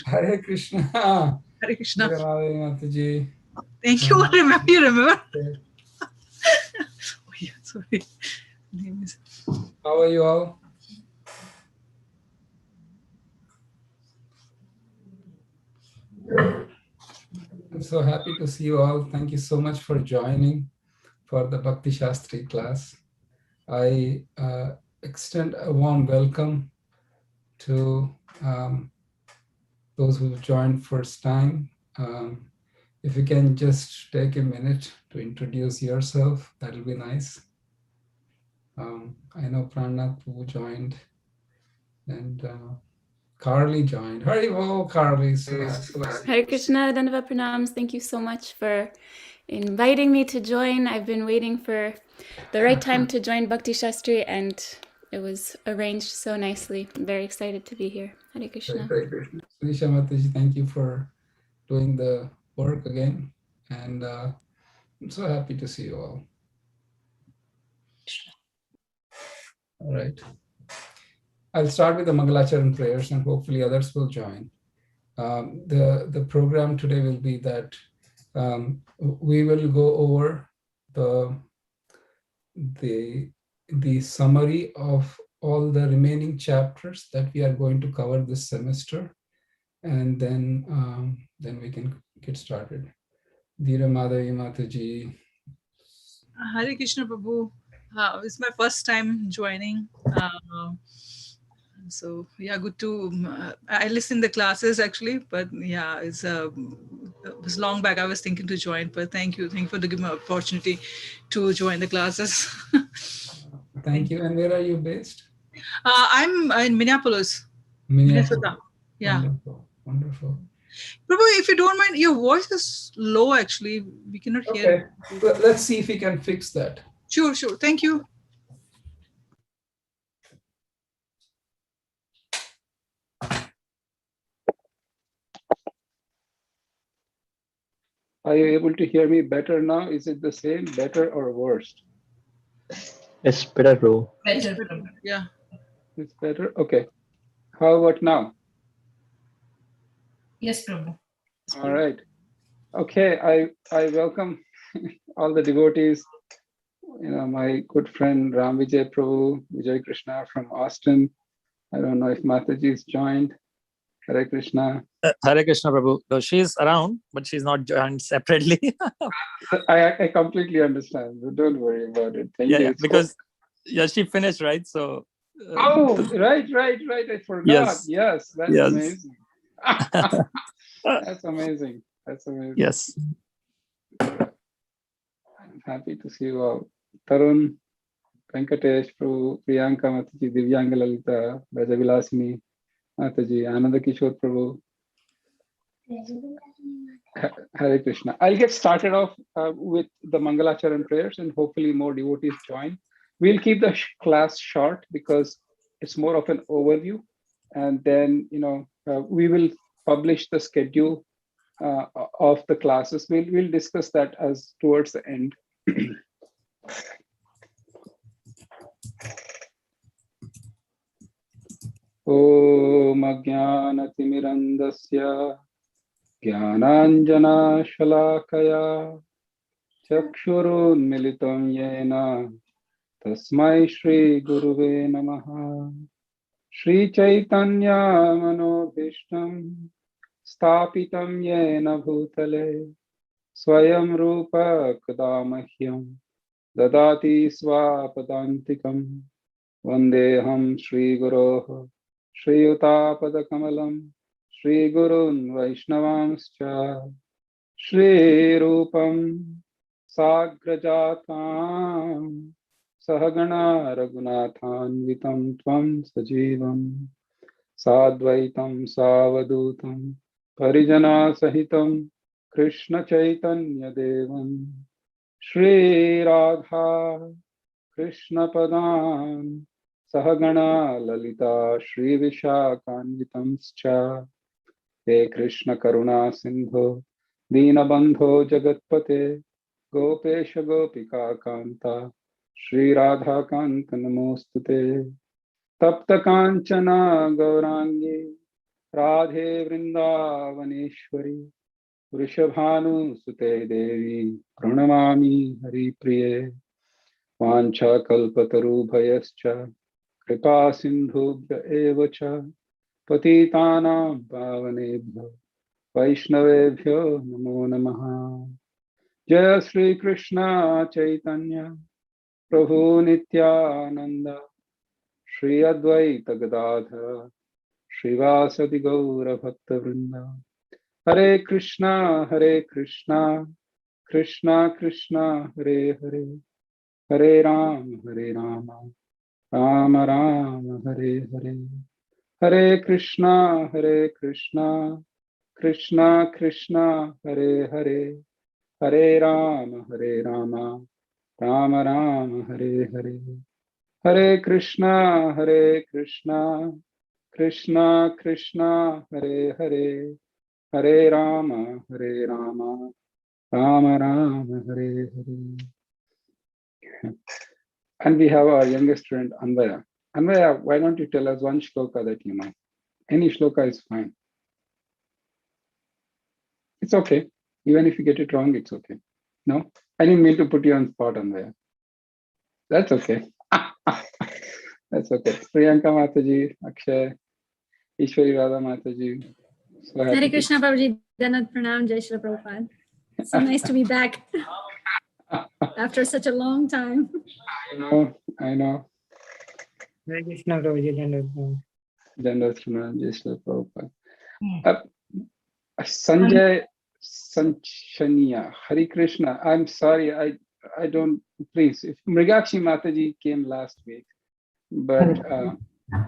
Hare Krishna. Hare Krishna. Mataji. Thank you. You remember? Oh, yeah, sorry. Name is... How are you all? I'm so happy to see you all. Thank you so much for joining for the Bhakti Shastri class. I extend a warm welcome to those who joined first time. If you can just take a minute to introduce yourself, that'll be nice. I know Pranath who joined, and Carly joined. Haribo, Carly. So Hare Krishna, Dandava Pranams. Thank you so much for inviting me to join. I've been waiting for the right time to join Bhakti Shastri, and it was arranged so nicely. I'm very excited to be here. Hare Krishna. Srisha Mataji, thank you for doing the work again. And I'm so happy to see you all. All right. I'll start with the Mangalacharan prayers and hopefully others will join. The program today will be that we will go over the summary of all the remaining chapters that we are going to cover this semester, and then we can get started. Dhira Madhavi Mataji. Hare Krishna Prabhu. It's my first time joining. So yeah, good to. I listened the classes actually, but yeah, it was long back. I was thinking to join, but thank you for giving me an opportunity to join the classes. Thank you. And where are you based? I'm in Minneapolis, Minnesota. Yeah. Wonderful. Prabhu, if you don't mind, your voice is low actually. We cannot hear. Okay. Let's see if we can fix that. Sure. Thank you. Are you able to hear me better now? Is it the same, better, or worse? It's better, bro. Better. Yeah. It's better? Okay. How about now? Yes, Prabhu. All right. Okay, I welcome all the devotees. My good friend Ram Vijay Prabhu, Vijay Krishna from Austin. I don't know if Mataji's joined. Hare Krishna. Hare Krishna, Prabhu. So she's around, but she's not joined separately. I completely understand. Don't worry about it. Thank you. Yeah, because she finished, right? So. Right. I forgot. Yes, that's amazing. That's amazing. Yes. I'm happy to see you all. Tarun, Venkatesh, Prabhu, Priyanka Mataji, Divyanga Lalita, Rajavilasini Mataji, Ananda Kishore Prabhu. Hare Krishna. I'll get started off with the Mangalacharan prayers and hopefully more devotees join. We'll keep the class short because it's more of an overview. And then, we will publish the schedule of the classes. We'll discuss that as towards the end. Om Ajnanatimirandasya Jnananjana Shalakaya Chakshurunmilitam Yena Tasmai Shri Guruve Namaha. Shri Chaitanya Manobhishtam Stapitam Yena Bhutale Swayam Rupa Kadamahyam Dadati Swapadantikam Vandeham Shri Guroh Shri Utapada Kamalam Shri Gurun Vaishnavamscha Shri Rupam Sagrajatam Sahagana Raghunathanvitam Tvam Sajivam Sadvaitam Savadutam Parijana Sahitam Krishna Chaitanya Devam Shri Radha Krishna Padam Sahagana Lalita Shri Vishakanvitamscha He Krishna Karuna Sindho Dinabandho Jagatpate Gopesha Gopika Kanta Shri Radha Kanta Namostute Tapta Kanchana Gaurangi Radhe Vrindavaneshwari Vrishabhanusute Devi Pranamami Haripriye Vancha Kalpatarubhayascha Kripa Sindhubhya Evacha Patitanam Pavanebhyo Vaishnavebhyo Namo Namaha. Jai Shri Krishna Chaitanya Prabhu Nityananda Shri Advaita Gadadhara Srivasapandit Gaura Bhakta Vrinda. Hare Krishna, Krishna Krishna, Hare Hare, Hare Rama, Rama Rama, Hare Hare. Hare Krishna, Krishna Krishna, Hare Hare, Hare Rama, Rama Rama, Hare Hare. Hare Krishna, Krishna Krishna, Hare Hare, Hare Rama, Rama Rama, Hare Hare. And we have our youngest friend, Anvaya. Anvaya, why don't you tell us one shloka that you know? Any shloka is fine. It's okay. Even if you get it wrong, it's okay. No? I didn't mean to put you on spot, Anvaya. That's okay. That's okay. Priyanka Mataji, Akshay, Ishwari Radha Mataji. So Hare Krishna Prabhuji, Danat Pranam, Jai Shri Prabhupada. So nice to be back after such a long time. I know. Hare Krishna Prabhuji, Dandavat. Dandavat Pranam, Jai Shri Prabhupada. Sanjay Sanchania, Hare Krishna. I'm sorry, I don't, please. If Mrigakshi Mataji came last week, but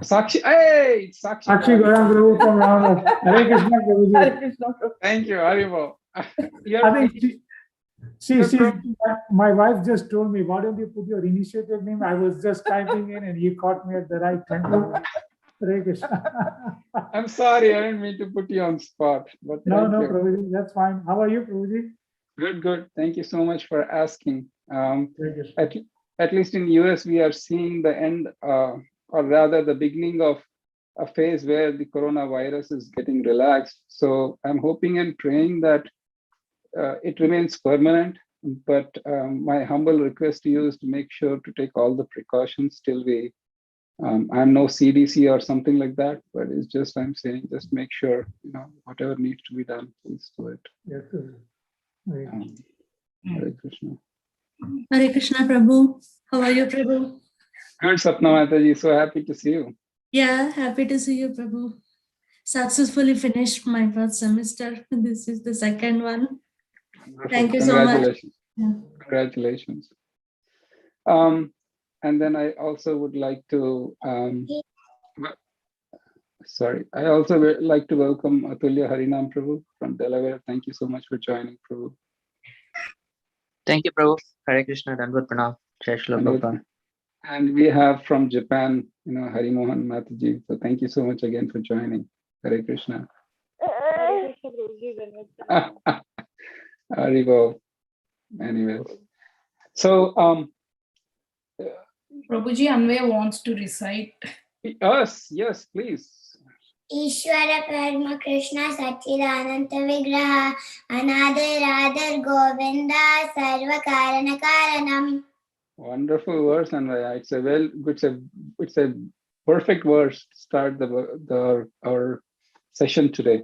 Sakshi, hey, it's Sakshi. Sakshi Gaurang Prabhu from Ramnath. Hare Krishna Prabhuji. Thank you, Haribo. I think my wife just told me, why don't you put your initiative name? I was just typing in and you caught me at the right time. Hare Krishna. I'm sorry, I didn't mean to put you on spot. But no, Prabhuji, that's fine. How are you, Prabhuji? Good. Thank you so much for asking. At least in US, we are seeing the end, or rather the beginning of a phase where the coronavirus is getting relaxed. So I'm hoping and praying that it remains permanent. But my humble request to you is to make sure to take all the precautions till we, I'm no CDC or something like that, but it's just, I'm saying, just make sure, whatever needs to be done, please do it. Yes, Hare Krishna. Hare Krishna Prabhu. How are you, Prabhu? Good, Sapna Mataji. So happy to see you. Yeah, happy to see you, Prabhu. Successfully finished my first semester. This is the second one. Thank you so much. Congratulations. And then I also would like to, I also would like to welcome Atulya Harinam Prabhu from Delaware. Thank you so much for joining, Prabhu. Thank you, Prabhu. Hare Krishna, Dandavat Pranam, Jai Shri Prabhupada. And we have from Japan, Harimohan Mataji. So thank you so much again for joining. Hare Krishna. Haribo. Anyways. So, Prabhuji, Anvaya wants to recite. Yes, please. Ishwara Parma Krishna Satchidananta Vigraha Anadar Govinda Sarva Karana Karanam. Wonderful verse, and it's a perfect verse to start our session today.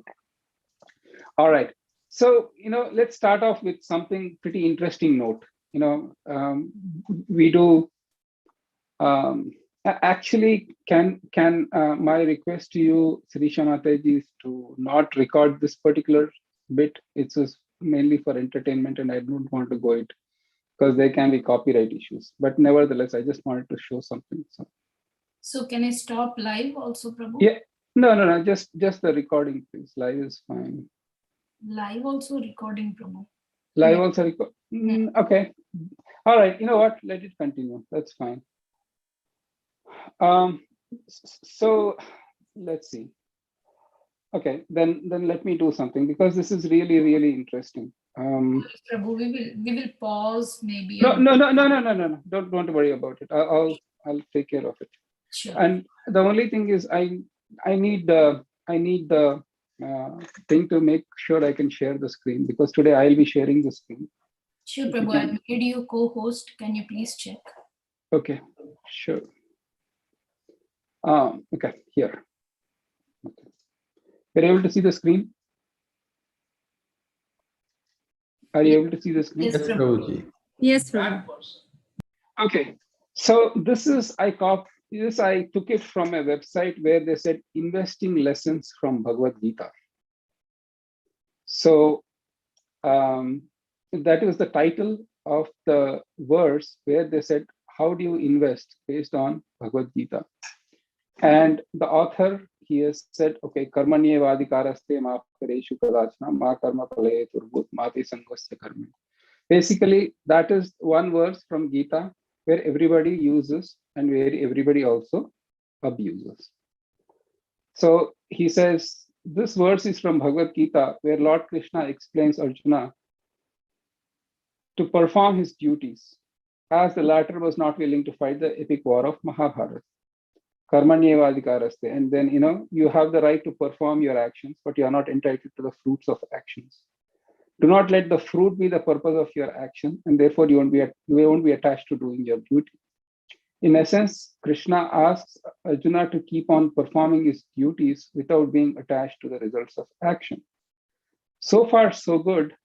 All right, so let's start off with something pretty interesting note. We do. Actually, can my request to you, Sirisha Mataji, is to not record this particular bit. It's just mainly for entertainment, and I don't want to go it because there can be copyright issues. But nevertheless, I just wanted to show something. So can I stop live also, Prabhu? Yeah, no, just the recording, please. Live is fine. Live also recording, Prabhu. Live also record. Okay. All right. You know what? Let it continue. That's fine. So let's see. Okay, then let me do something because this is really, really interesting. Prabhu, we will pause maybe. No. Don't worry about it. I'll take care of it. Sure. And the only thing is I need I need the thing to make sure I can share the screen, because today I'll be sharing the screen. Sure, Prabhu, I've made you co-host. Can you please check? Okay, sure. Okay, here. Okay. You're able to see the screen? Are you able to see the screen? Yes, Prabhu. Yes, Prabhu. Okay, so this is, I took it from a website where they said investing lessons from Bhagavad Gita. So that was the title of the verse where they said, how do you invest based on Bhagavad Gita? And the author, he has said, okay, karmanye vadikaraste ma kareshu kadachna ma karma palaye turbut mati sangosya karma. Basically, that is one verse from Gita where everybody uses and where everybody also abuses. So he says, this verse is from Bhagavad Gita, where Lord Krishna explains Arjuna to perform his duties, as the latter was not willing to fight the epic war of Mahabharata. Karmanyevadikaraste. And then, you have the right to perform your actions, but you are not entitled to the fruits of actions. Do not let the fruit be the purpose of your action, and therefore you won't be attached to doing your duty. In essence, Krishna asks Arjuna to keep on performing his duties without being attached to the results of action. So far, so good.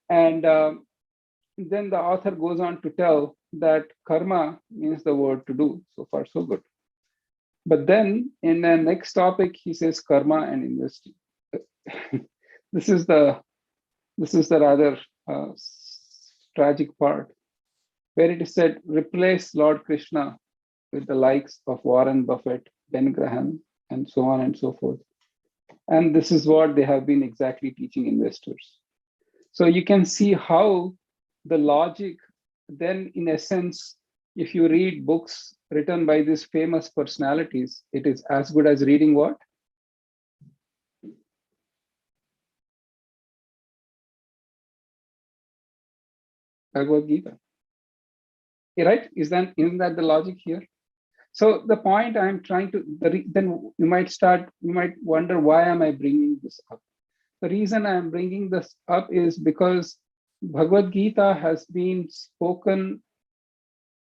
And then the author goes on to tell that karma means the word to do. So far, so good. But then in the next topic, he says karma and investing. This is the rather tragic part, where it is said, replace Lord Krishna with the likes of Warren Buffett, Ben Graham, and so on and so forth. And this is what they have been exactly teaching investors. So you can see how the logic, then in essence, if you read books written by these famous personalities, it is as good as reading what? Bhagavad Gita. Right? Isn't that the logic here? So the point I'm trying to, then you might wonder, why am I bringing this up? The reason I'm bringing this up is because Bhagavad Gita has been spoken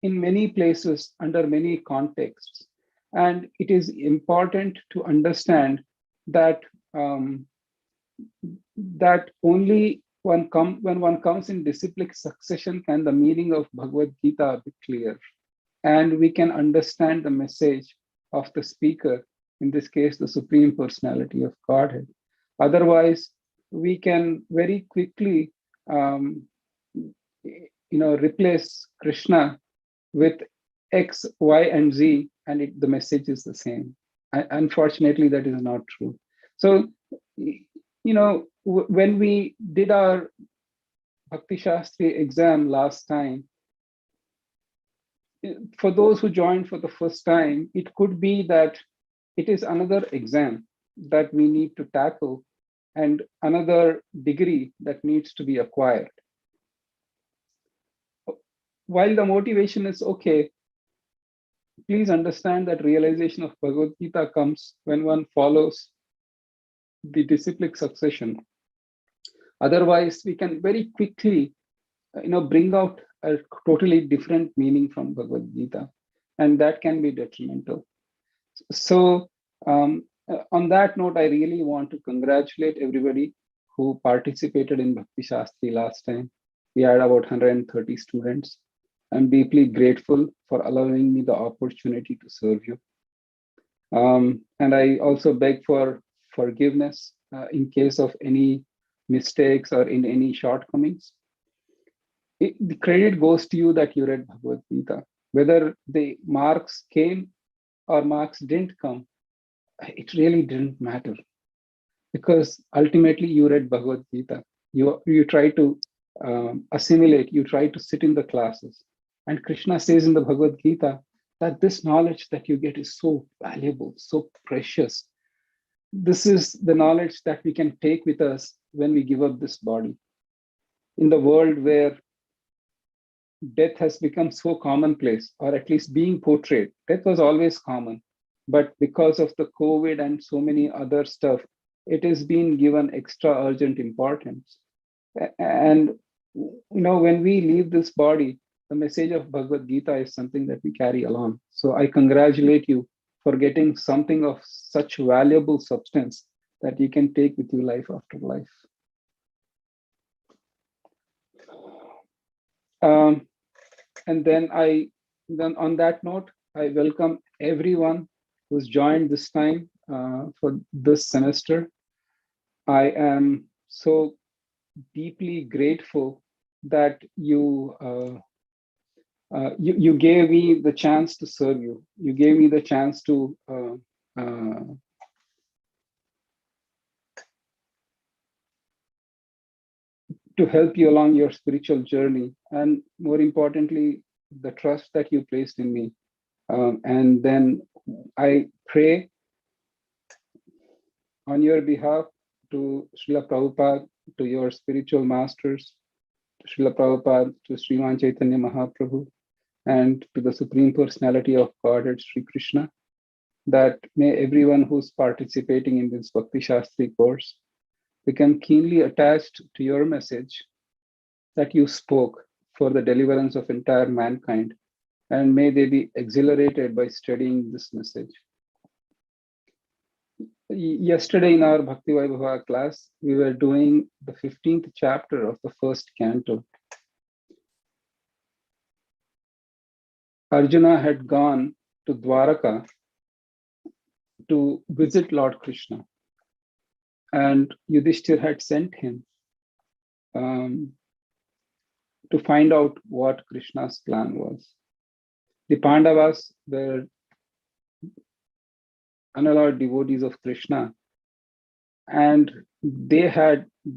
in many places under many contexts. And it is important to understand that that only when one comes in disciplic succession can the meaning of Bhagavad Gita be clear. And we can understand the message of the speaker, in this case, the Supreme Personality of Godhead. Otherwise, we can very quickly replace Krishna with X, Y, and Z, and the message is the same. Unfortunately, that is not true. So, when we did our Bhakti Shastri exam last time, for those who joined for the first time, it could be that it is another exam that we need to tackle and another degree that needs to be acquired. While the motivation is okay, please understand that realization of Bhagavad Gita comes when one follows the disciplic succession. Otherwise, we can very quickly, bring out a totally different meaning from Bhagavad Gita, and that can be detrimental. So, on that note, I really want to congratulate everybody who participated in Bhakti Shastri last time. We had about 130 students. I'm deeply grateful for allowing me the opportunity to serve you. And I also beg for forgiveness in case of any mistakes or in any shortcomings. The credit goes to you that you read Bhagavad Gita. Whether the marks came or marks didn't come, it really didn't matter. Because ultimately you read Bhagavad Gita. You try to assimilate, you try to sit in the classes. And Krishna says in the Bhagavad Gita that this knowledge that you get is so valuable, so precious. This is the knowledge that we can take with us when we give up this body. In the world where death has become so commonplace, or at least being portrayed, death was always common, but because of the COVID and so many other stuff, it is being given extra urgent importance. And when we leave this body, the message of Bhagavad Gita is something that we carry along. So I congratulate you for getting something of such valuable substance that you can take with you life after life. And then on that note, I welcome everyone who's joined this time for this semester. I am so deeply grateful that you gave me the chance to serve you. You gave me the chance to help you along your spiritual journey, and more importantly, the trust that you placed in me. And then I pray on your behalf to Srila Prabhupada, to your spiritual masters, to Srila Prabhupada, to Sriman Chaitanya Mahaprabhu, and to the Supreme Personality of Godhead, Sri Krishna, that may everyone who's participating in this Bhakti Shastri course become keenly attached to your message that you spoke for the deliverance of entire mankind, and may they be exhilarated by studying this message. Yesterday in our Bhakti Vaibhava class, we were doing the 15th chapter of the first canto. Arjuna had gone to Dwaraka to visit Lord Krishna, and Yudhishthir had sent him to find out what Krishna's plan was. The Pandavas were unalloyed devotees of Krishna, and they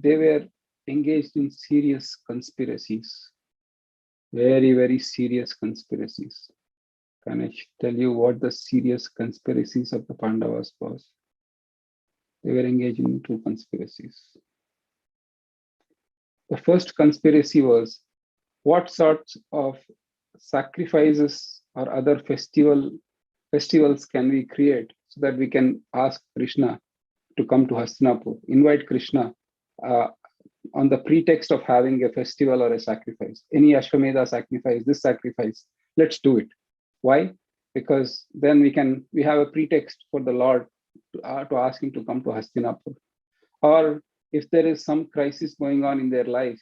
were engaged in serious conspiracies, very, very serious conspiracies. Can I tell you what the serious conspiracies of the Pandavas was? They were engaged in two conspiracies. The first conspiracy was, what sorts of sacrifices or other festivals can we create so that we can ask Krishna to come to Hastinapur, invite Krishna on the pretext of having a festival or a sacrifice, any Ashwamedha sacrifice, this sacrifice, let's do it. Why? Because then we have a pretext for the Lord to ask him to come to Hastinapur. Or if there is some crisis going on in their life,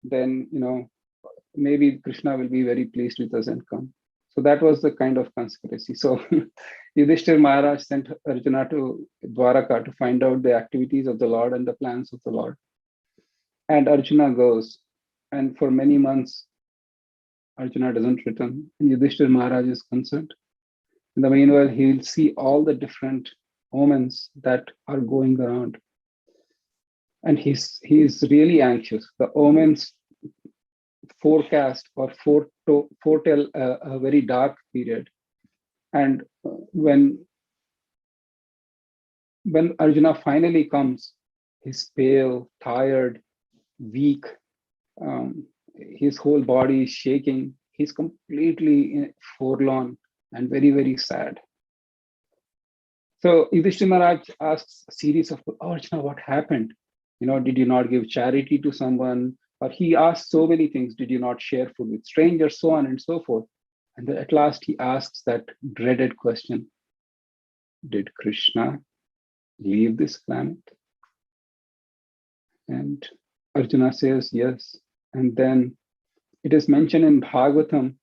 then maybe Krishna will be very pleased with us and come. So that was the kind of conspiracy. So Yudhishthir Maharaj sent Arjuna to Dwaraka to find out the activities of the Lord and the plans of the Lord. And Arjuna goes, and for many months, Arjuna doesn't return, and Yudhishthir Maharaj is concerned. In the meanwhile, he will see all the different omens that are going around, and he's really anxious. The omens forecast or foretell a very dark period. And when Arjuna finally comes, he's pale, tired, weak. His whole body is shaking. He's completely forlorn and very, very sad. So Yudhishthira Maharaj asks a series of, oh, Arjuna, what happened? Did you not give charity to someone? Or he asks so many things. Did you not share food with strangers? So on and so forth. And then at last he asks that dreaded question. Did Krishna leave this planet? And Arjuna says yes. And then it is mentioned in Bhagavatam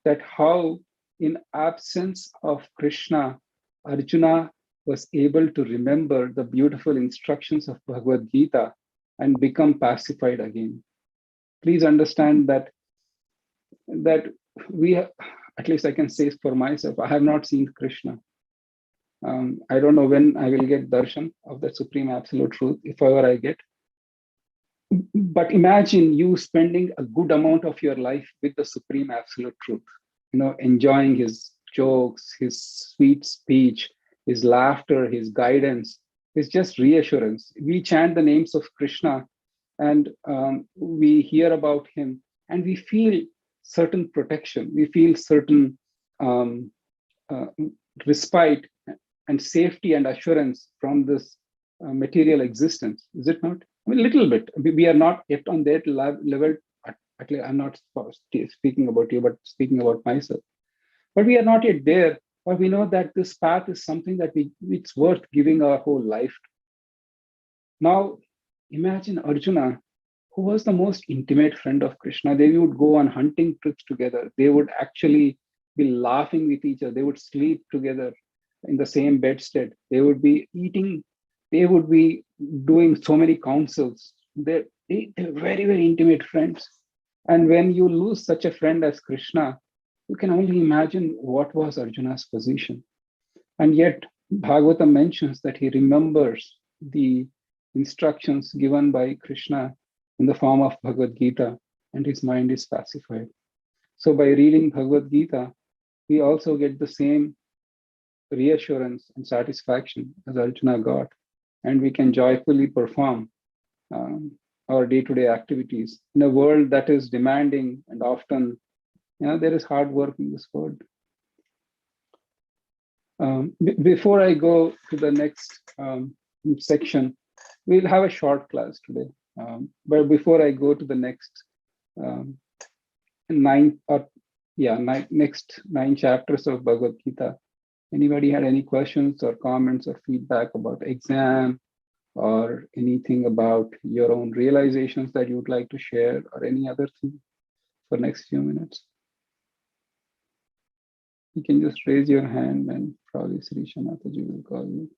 that how in absence of Krishna, Arjuna was able to remember the beautiful instructions of Bhagavad Gita and become pacified again. Please understand that we, at least I can say for myself, I have not seen Krishna. I don't know when I will get darshan of the Supreme Absolute Truth, if ever I get. But imagine you spending a good amount of your life with the Supreme Absolute Truth, enjoying his jokes, his sweet speech, his laughter, his guidance, his just reassurance. We chant the names of Krishna and we hear about him and we feel certain protection. We feel certain respite and safety and assurance from this material existence, is it not? I mean, a little bit. We are not yet on that level. At least I'm not speaking about you, but speaking about myself. But we are not yet there. But we know that this path is something that it's worth giving our whole life to. Now, imagine Arjuna, who was the most intimate friend of Krishna. They would go on hunting trips together. They would actually be laughing with each other. They would sleep together in the same bedstead. They would be eating. They would be doing so many counsels. They're very, very intimate friends. And when you lose such a friend as Krishna, you can only imagine what was Arjuna's position. And yet, Bhagavatam mentions that he remembers the instructions given by Krishna in the form of Bhagavad Gita, and his mind is pacified. So by reading Bhagavad Gita, we also get the same reassurance and satisfaction as Arjuna got, and we can joyfully perform our day-to-day activities in a world that is demanding, and often, there is hard work in this world. Before I go to the next section, we'll have a short class today. But before I go to the next next 9 chapters of Bhagavad Gita, anybody had any questions or comments or feedback about exam, or anything about your own realizations that you would like to share, or any other thing for next few minutes? You can just raise your hand and probably Sri Shanataji will call you.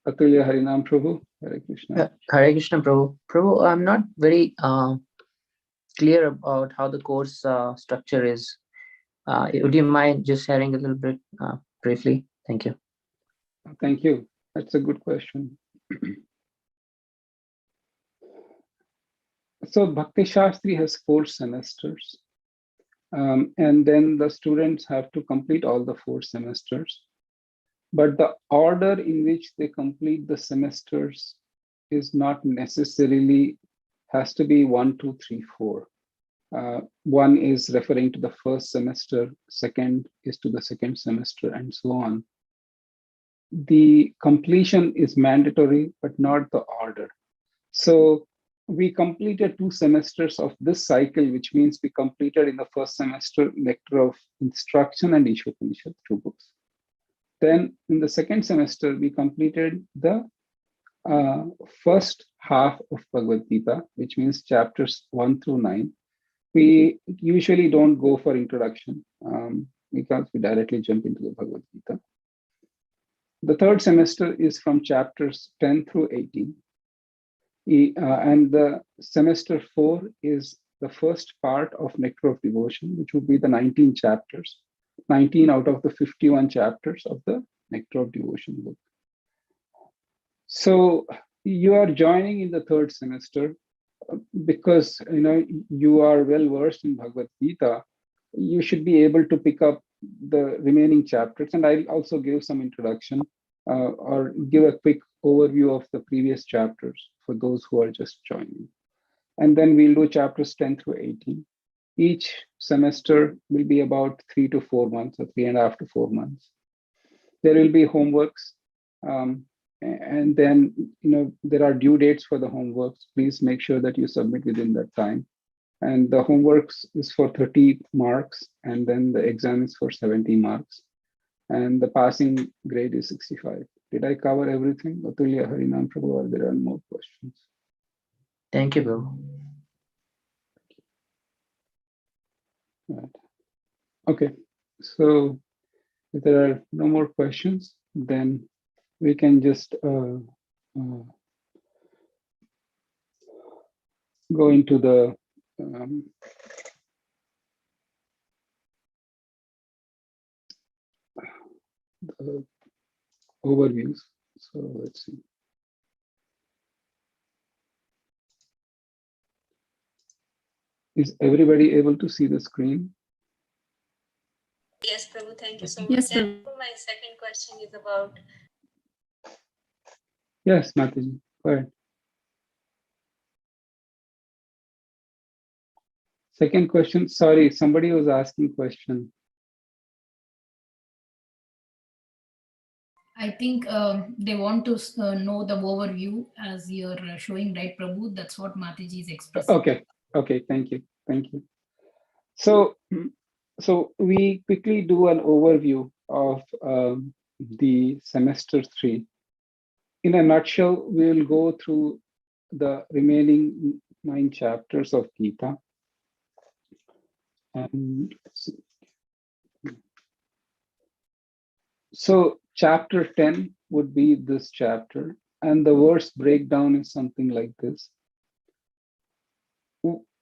Atulya Harinam Prabhu, Hare Krishna. Hare Krishna, Prabhu. Prabhu, I'm not very clear about how the course structure is. Would you mind just sharing a little bit briefly? Thank you. Thank you. That's a good question. So Bhakti Shastri has 4 semesters. And then the students have to complete all the 4 semesters. But the order in which they complete the semesters is not necessarily, has to be 1, 2, 3, 4. 1 is referring to the first semester, 2nd is to the 2nd semester, and so on. The completion is mandatory, but not the order. So we completed 2 semesters of this cycle, which means we completed in the first semester Nectar of Instruction and Ishopanishad, 2 books. Then in the 2nd semester, we completed the first half of Bhagavad Gita, which means chapters 1 through 9. We usually don't go for introduction because we directly jump into the Bhagavad Gita. The 3rd semester is from chapters 10 through 18. And the semester 4 is the first part of Nectar of Devotion, which would be the 19 chapters, 19 out of the 51 chapters of the Nectar of Devotion book. So you are joining in the 3rd semester because you are well versed in Bhagavad Gita. You should be able to pick up the remaining chapters, and I'll also give some introduction or give a quick overview of the previous chapters for those who are just joining. And then we'll do chapters 10 through 18. Each semester will be about 3 to 4 months, or 3.5 to 4 months. There will be homeworks, and then there are due dates for the homeworks. Please make sure that you submit within that time. And the homeworks is for 30 marks, and then the exam is for 70 marks. And the passing grade is 65. Did I cover everything? Atulya Harinam Prabhu, or there are more questions? Thank you, Prabhu. Right. Okay, so if there are no more questions, then we can just go into the overviews. So let's see. Is everybody able to see the screen? Yes, Prabhu, thank you so much. Yes, And my second question is about. Yes, Mataji, go ahead. Second question, sorry, somebody was asking question. I think they want to know the overview as you're showing, right, Prabhu? That's what Mataji is expressing. Okay, thank you. So we quickly do an overview of the semester 3. In a nutshell, we will go through the remaining 9 chapters of Gita. And so chapter 10 would be this chapter, and the verse breakdown is something like this.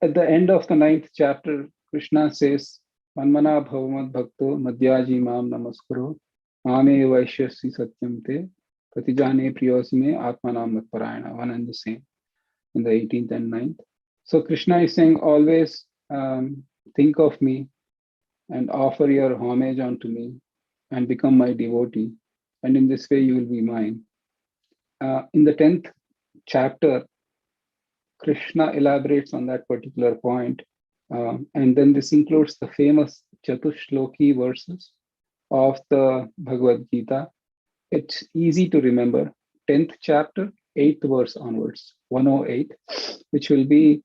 At the end of the 9th chapter, Krishna says, Manmana bhavamad bhakto madhyaji mam namaskuro mame vaishyasi satyam te pratijane priyosime atmanam matparayana. One and the same in the 18th and 9th. So Krishna is saying, always think of me and offer your homage unto me and become my devotee. And in this way, you will be mine. In the 10th chapter, Krishna elaborates on that particular point. And then this includes the famous Chatushloki verses of the Bhagavad Gita. It's easy to remember. 10th chapter, 8th verse onwards, 108, which will be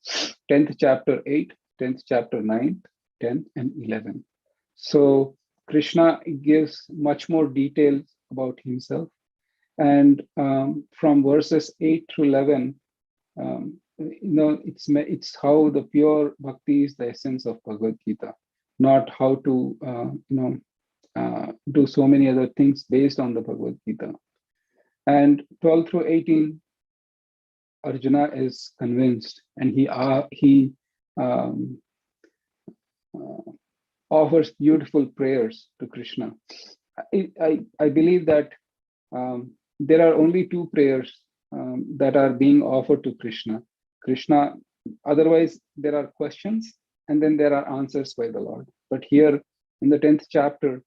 10th chapter 8, 10th chapter 9, 10, and 11. So Krishna gives much more details about himself. And from verses 8 through 11, it's how the pure bhakti is the essence of Bhagavad Gita, not how to do so many other things based on the Bhagavad Gita. And 12 through 18, Arjuna is convinced, and he offers beautiful prayers to Krishna. I believe that there are only 2 prayers that are being offered to Krishna. Otherwise, there are questions, and then there are answers by the Lord. But here in the 10th chapter,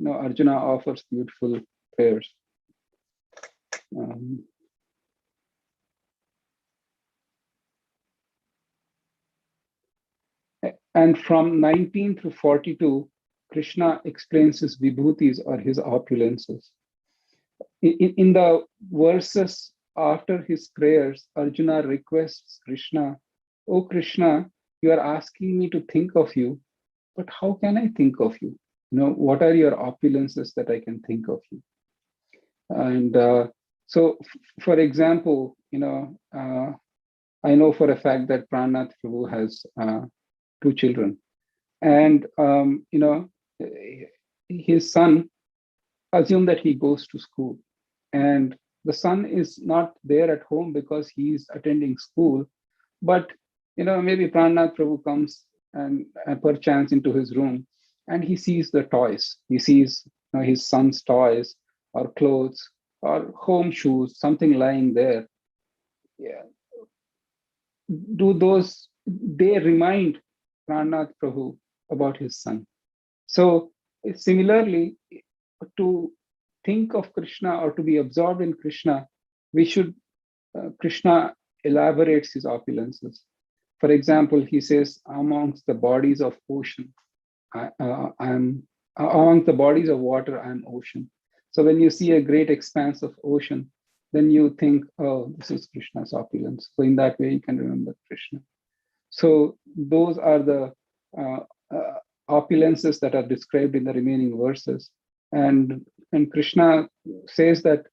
Arjuna offers beautiful prayers. And from 19 through 42, Krishna explains his vibhutis or his opulences. In the verses after his prayers, Arjuna requests Krishna, "Oh Krishna, you are asking me to think of you, but how can I think of you? What are your opulences that I can think of you?" And so, for example, I know for a fact that Pranath Prabhu has 2 children, and his son, assume that he goes to school, and the son is not there at home because he's attending school, but maybe Pranath Prabhu comes and perchance into his room, and he sees the toys. He sees his son's toys or clothes or home shoes, something lying there. Yeah. They remind Pranath Prabhu about his son. So similarly, to think of Krishna or to be absorbed in Krishna, Krishna elaborates his opulences. For example, he says, amongst the bodies of ocean, among the bodies of water, I am ocean. So when you see a great expanse of ocean, then you think, oh, this is Krishna's opulence. So in that way, you can remember Krishna. So those are the opulences that are described in the remaining verses. And Krishna says that,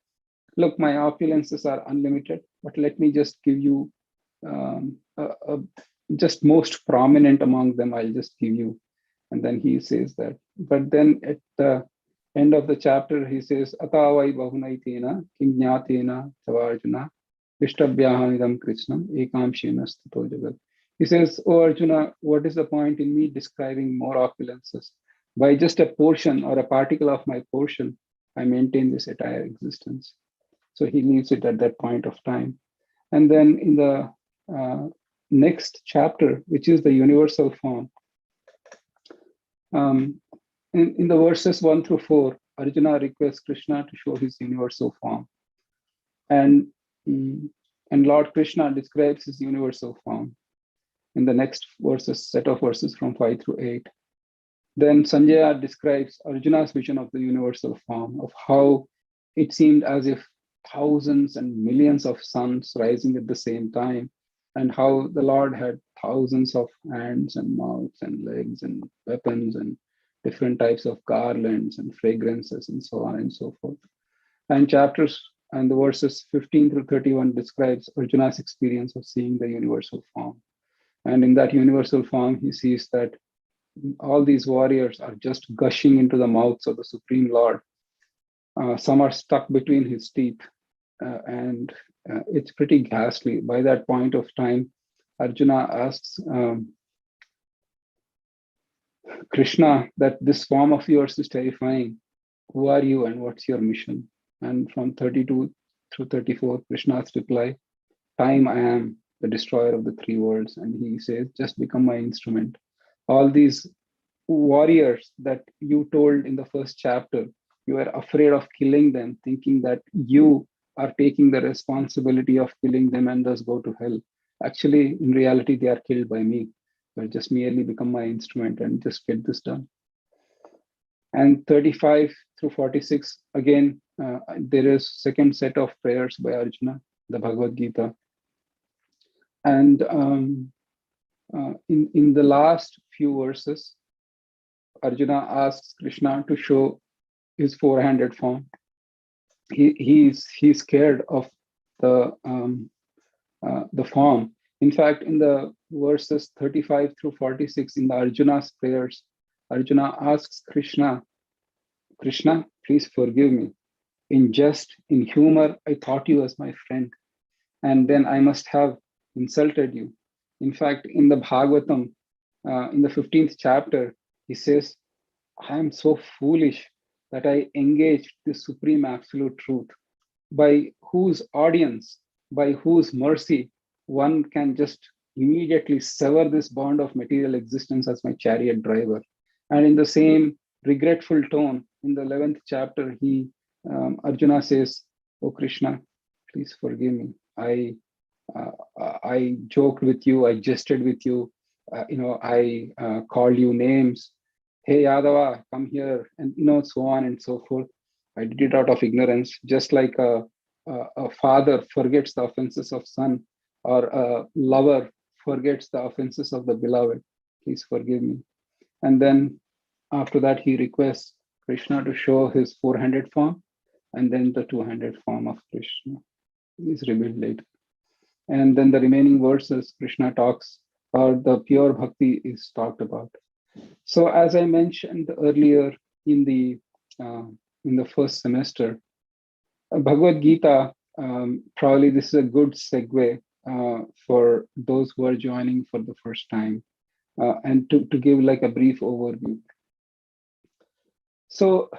look, my opulences are unlimited, but let me just give you just most prominent among them, I'll just give you. And then he says that. But then at the end of the chapter, he says, Atavai bahunaitena kinyatena tavarjuna vishtabhyahamidam krishnam ekamshena sthato jagat. He says, oh Arjuna, what is the point in me describing more opulences? By just a portion or a particle of my portion, I maintain this entire existence. So he leaves it at that point of time. And then in the next chapter, which is the universal form, in the verses 1 through 4, Arjuna requests Krishna to show his universal form. And Lord Krishna describes his universal form. in the next verses, set of verses from 5 through 8. Then Sanjaya describes Arjuna's vision of the universal form, of how it seemed as if thousands and millions of suns rising at the same time, and how the Lord had thousands of hands and mouths and legs and weapons and different types of garlands and fragrances and so on and so forth. And chapters and the verses 15 through 31 describes Arjuna's experience of seeing the universal form. And in that universal form, he sees that all these warriors are just gushing into the mouths of the Supreme Lord. Some are stuck between his teeth, and it's pretty ghastly. By that point of time, Arjuna asks Krishna that this form of yours is terrifying. Who are you and what's your mission? And from 32 through 34, Krishna's reply, time I am the destroyer of the three worlds. And he says, just become my instrument. All these warriors that you told in the first chapter, you were afraid of killing them, thinking that you are taking the responsibility of killing them and thus go to hell. Actually, in reality, they are killed by me. But just merely become my instrument and just get this done. And 35 through 46, again, there is second set of prayers by Arjuna, the Bhagavad Gita. And in the last few verses, Arjuna asks Krishna to show his four-handed form. He's scared of the form. In fact, in the verses 35 through 46 in the Arjuna's prayers, Arjuna asks Krishna, Krishna, please forgive me. In jest, in humor, I thought you as my friend, and then I must have insulted you. In fact, in the Bhagavatam, in the 15th chapter, he says, I am so foolish that I engaged the supreme absolute truth, by whose audience, by whose mercy, one can just immediately sever this bond of material existence as my chariot driver. And in the same regretful tone, in the 11th chapter, Arjuna says, oh Krishna, please forgive me. I joked with you, I jested with you, I called you names. Hey Yadava, come here, and so on and so forth. I did it out of ignorance, just like a father forgets the offenses of son, or a lover forgets the offenses of the beloved. Please forgive me. And then after that, he requests Krishna to show his four-handed form, and then the two-handed form of Krishna is revealed later. And then the remaining verses, Krishna talks, or the pure bhakti is talked about. So as I mentioned earlier in the first semester, Bhagavad Gita, probably this is a good segue for those who are joining for the first time, and to give like a brief overview. So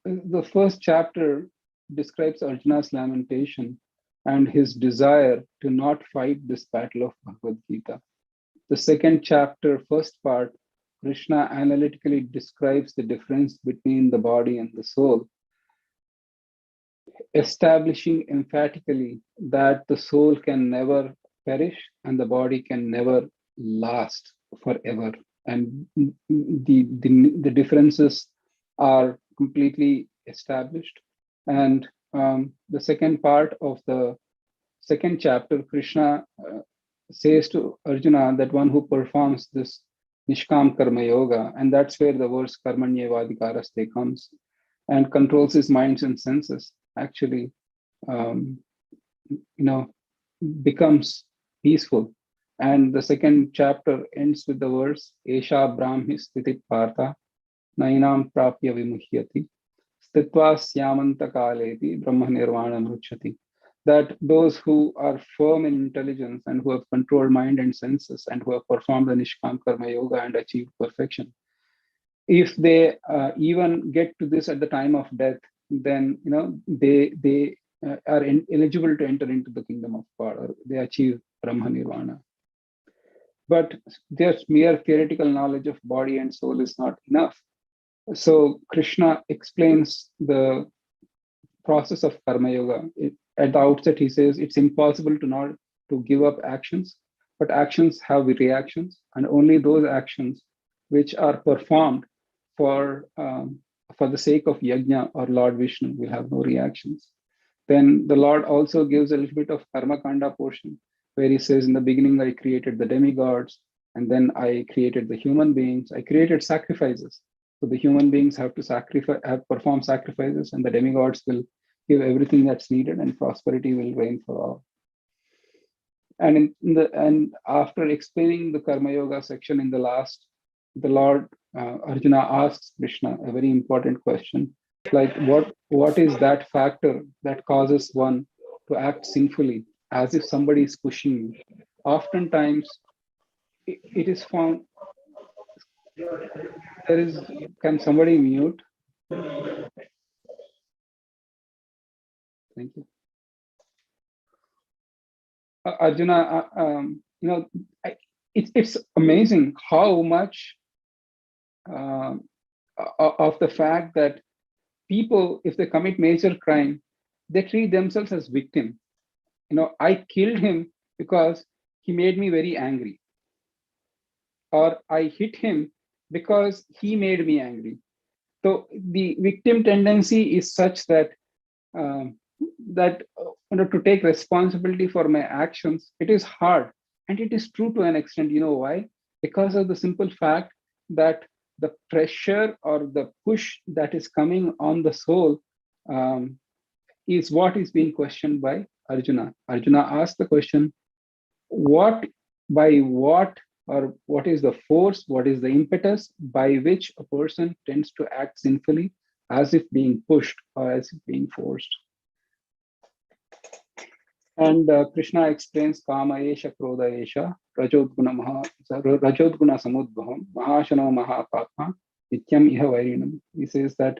the first chapter describes Arjuna's lamentation and his desire to not fight this battle of Bhagavad Gita. The second chapter, first part, Krishna analytically describes the difference between the body and the soul, establishing emphatically that the soul can never perish and the body can never last forever. And the differences are completely established. And the second part of the second chapter, Krishna says to Arjuna that one who performs this Nishkam Karma Yoga, and that's where the verse Karmanyevadikaraste comes, and controls his minds and senses, actually, becomes peaceful. And the second chapter ends with the verse Esha Brahmi Sthiti Partha Nainam Prapya Vimuhyati Stitva Syamanta Kaleti Brahma Nirvana Mruchati. That those who are firm in intelligence and who have controlled mind and senses and who have performed the Nishkam Karma Yoga and achieved perfection, if they even get to this at the time of death, then they are eligible to enter into the kingdom of God, or they achieve Brahma Nirvana. But their mere theoretical knowledge of body and soul is not enough. So Krishna explains the process of Karma Yoga. At the outset, he says it's impossible to give up actions but actions have reactions, and only those actions which are performed for the sake of yajna or Lord Vishnu will have no reactions. Then the Lord also gives a little bit of karma kanda portion, where he says, in the beginning I created the demigods, and then I created the human beings. I created sacrifices. So the human beings have to perform sacrifices, and the demigods will give everything that's needed, and prosperity will reign for all. And and after explaining the Karma Yoga section in the last, the Lord Arjuna asks Krishna a very important question, like what is that factor that causes one to act sinfully, as if somebody is pushing you? Oftentimes, it is found. There is. Can somebody mute? Thank you. Arjuna, it's amazing how much of the fact that people, if they commit major crime, they treat themselves as victim. I killed him because he made me very angry, or I hit him because he made me angry. So the victim tendency is such that to take responsibility for my actions, it is hard, and it is true to an extent. You know why? Because of the simple fact that the pressure or the push that is coming on the soul is what is being questioned by Arjuna. Arjuna asked the question, what is the force, what is the impetus by which a person tends to act sinfully, as if being pushed or as if being forced? And Krishna explains Kama Esha Krodha Esha Rajodguna Samudbhavam Mahashano Mahapatma Nityam Iha Vairinam. He says that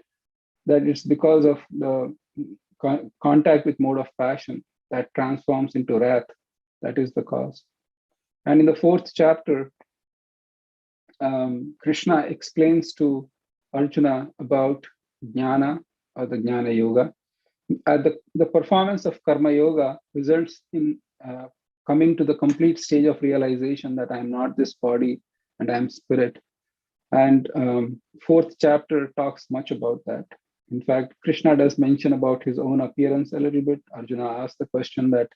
it's because of the contact with mode of passion that transforms into wrath. That is the cause. And in the 4th chapter, Krishna explains to Arjuna about Jnana or the Jnana Yoga. The performance of Karma Yoga results in coming to the complete stage of realization that I am not this body and I am spirit. And 4th chapter talks much about that. In fact, Krishna does mention about his own appearance a little bit. Arjuna asked the question that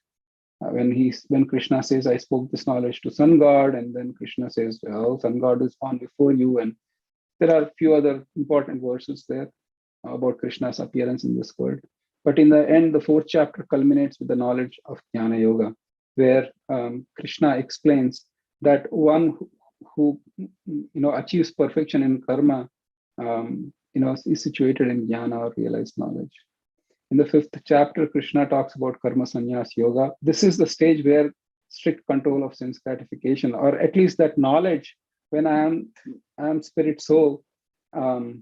when Krishna says, I spoke this knowledge to Sun God, and then Krishna says, well, Sun God is born before you. And there are a few other important verses there about Krishna's appearance in this world. But in the end, the 4th chapter culminates with the knowledge of Jnana Yoga, where Krishna explains that one who achieves perfection in karma is situated in jnana or realized knowledge. In the 5th chapter, Krishna talks about karma sannyas yoga. This is the stage where strict control of sense gratification, or at least that knowledge, when I am spirit soul, and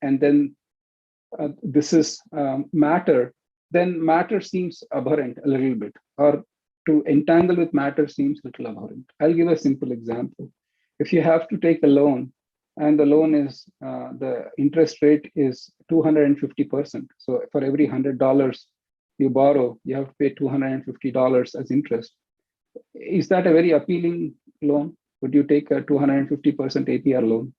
then this is matter, then matter seems abhorrent a little bit, or to entangle with matter seems a little abhorrent. I'll give a simple example. If you have to take a loan, and the loan is, the interest rate is 250%. So for every $100 you borrow, you have to pay $250 as interest. Is that a very appealing loan? Would you take a 250% APR loan?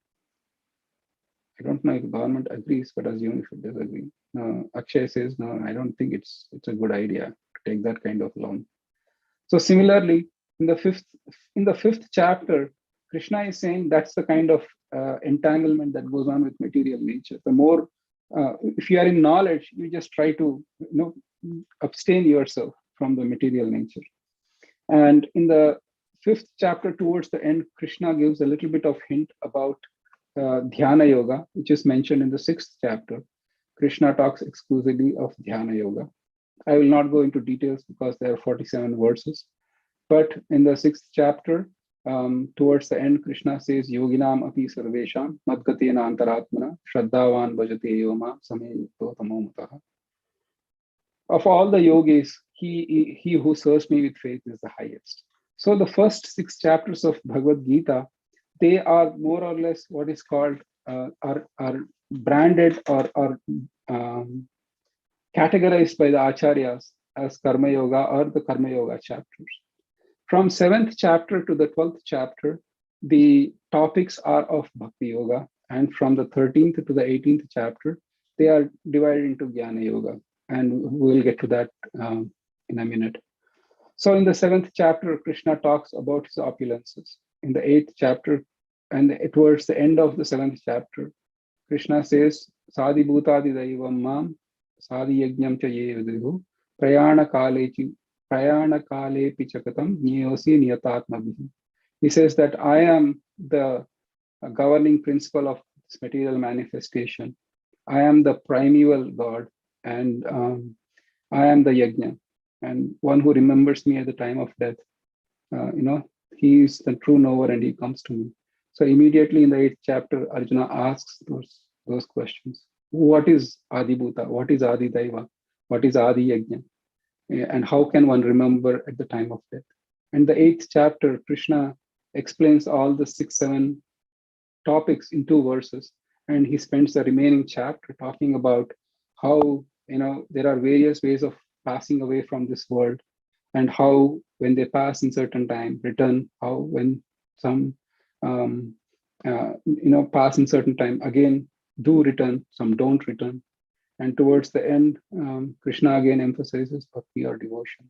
I don't know if the government agrees, but assume if it disagree. Akshay says, no, I don't think it's a good idea to take that kind of loan. So similarly, in the fifth chapter, Krishna is saying that's the kind of entanglement that goes on with material nature. The more, if you are in knowledge, you just try to abstain yourself from the material nature. And in the 5th chapter, towards the end, Krishna gives a little bit of hint about Dhyana Yoga, which is mentioned in the 6th chapter. Krishna talks exclusively of Dhyana Yoga. I will not go into details because there are 47 verses. But in the 6th chapter, towards the end, Krishna says, Yoginam api sarvesham madgatena antaratmana shraddhavan bhajate yoma sameyukto tamomataha. Of all the yogis, he who serves me with faith is the highest. So the first 6 chapters of Bhagavad Gita, they are more or less what is called, are branded or categorized by the acharyas as Karma Yoga or the Karma Yoga chapters. From 7th chapter to the 12th chapter, the topics are of Bhakti Yoga. And from the 13th to the 18th chapter, they are divided into Jnana Yoga. And we'll get to that in a minute. So in the 7th chapter, Krishna talks about his opulences. In the 8th chapter, and towards the end of the 7th chapter, Krishna says, Sadi Bhutadi Daivam Mam, Sadi Yajnam Cha Ye Vidihu, Prayana Kale Pichakatam, Nyosi Niyatatmabhi. He says that I am the governing principle of this material manifestation. I am the primeval God, and I am the Yajna, and one who remembers me at the time of death. He is the true knower, and he comes to me. So immediately in the 8th chapter, Arjuna asks those questions. What is Adi Bhuta? What is Adi Daiva? What is Adi Yajna? And how can one remember at the time of death? And the 8th chapter, Krishna explains all the 6-7 topics in 2 verses, and he spends the remaining chapter talking about how there are various ways of passing away from this world, and how when they pass in certain time, return, how when some pass in certain time, again do return, some don't return. And towards the end, Krishna again emphasizes bhakti or devotion.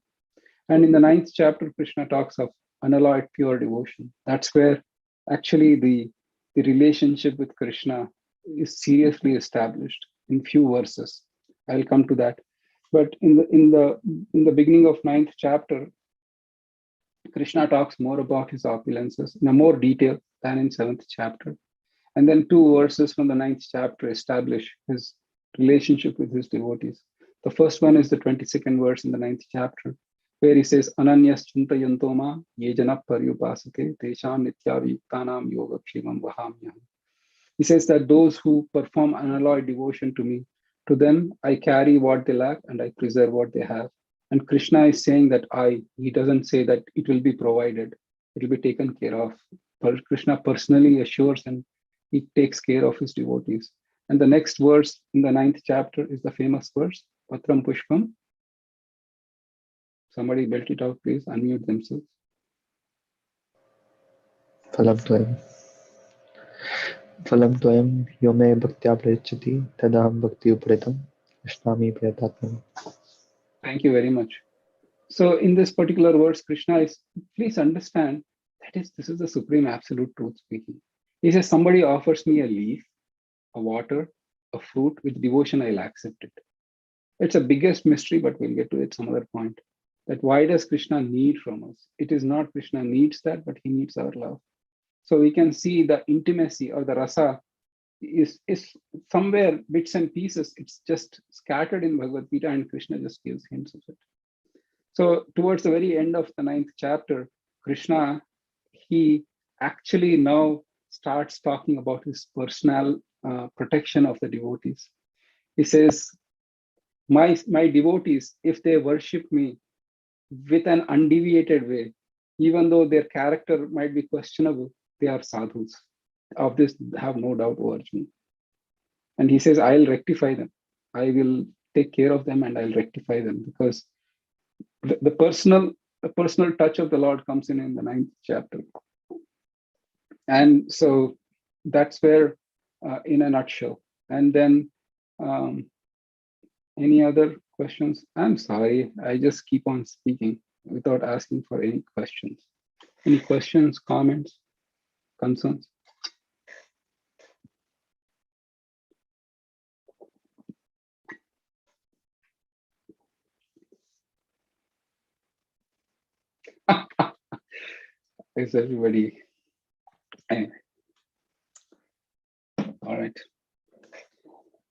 And in the 9th chapter, Krishna talks of unalloyed pure devotion. That's where actually the relationship with Krishna is seriously established in few verses. I'll come to that. But in the beginning of 9th chapter, Krishna talks more about his opulences in a more detail than in 7th chapter. And then 2 verses from the 9th chapter establish his relationship with his devotees. The first one is the 22nd verse in the 9th chapter, where he says, Ananyas Chintayantoma Yejana Paryupasate Tesham Nityaviyuktanam Yoga Kshemam Vahamyam. He says that those who perform unalloyed devotion to me, to them I carry what they lack and I preserve what they have. And Krishna is saying that he doesn't say that it will be provided, it will be taken care of. But Krishna personally assures and he takes care of his devotees. And the next verse in the 9th chapter is the famous verse, Patram Pushpam. Somebody belt it out, please, unmute themselves. Phalam Dvayam Yome Bhaktya Prayachati Tadaham Bhakti Upratam Ashnami Prayatatmam. Thank you very much. So in this particular verse, Krishna is, please understand, this is the supreme absolute truth speaking. He says, somebody offers me a leaf, a water, a fruit, with devotion I'll accept it. It's a biggest mystery, but we'll get to it some other point. That why does Krishna need from us? It is not Krishna needs that, but he needs our love. So we can see the intimacy or the rasa is somewhere bits and pieces. It's just scattered in Bhagavad Gita, and Krishna just gives hints of it. So towards the very end of the 9th chapter, Krishna, he actually now starts talking about his personal protection of the devotees. He says, my devotees, if they worship me with an undeviated way, even though their character might be questionable, they are sadhus. Of this, have no doubt, O Arjuna. And he says, I'll rectify them. I will take care of them and I'll rectify them, because the personal touch of the Lord comes in the 9th chapter. And so that's where, in a nutshell. And then any other questions? I'm sorry, I just keep on speaking without asking for any questions. Any questions, comments, concerns? Is everybody? Anyway. All right.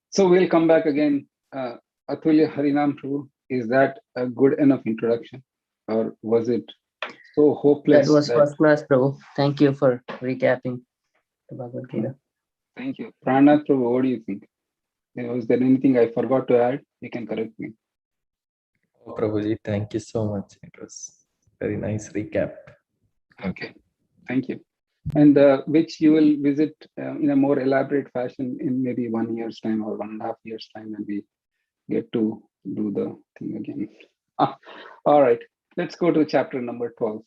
So we'll come back again. Atulya Harinam Prabhu, is that a good enough introduction, or was it so hopeless? That was first class, Prabhu. Thank you for recapping the Bhagavad Gita. Thank you. Pranath Prabhu, what do you think? Was there anything I forgot to add? You can correct me. Oh, Prabhuji, thank you so much. It was very nice recap. Okay, thank you. And which you will visit in a more elaborate fashion in maybe 1 year's time or 1.5 years' time when we get to do the thing again. All right, let's go to chapter number 12.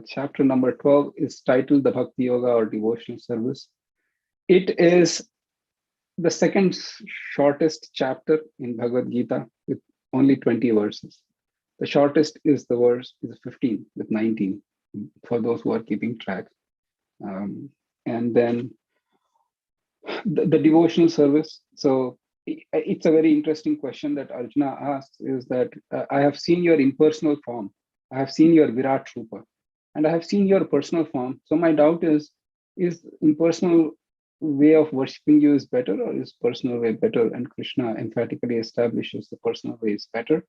chapter number 12 is titled the Bhakti Yoga or Devotional Service. It is the second shortest chapter in Bhagavad Gita with only 20 verses. The shortest is the verse is 15 with 19 for those who are keeping track. And then the devotional service. So it's a very interesting question that Arjuna asks is that I have seen your impersonal form. I have seen your Virat Rupa and I have seen your personal form. So my doubt is impersonal way of worshipping you is better or is personal way better? And Krishna emphatically establishes the personal way is better.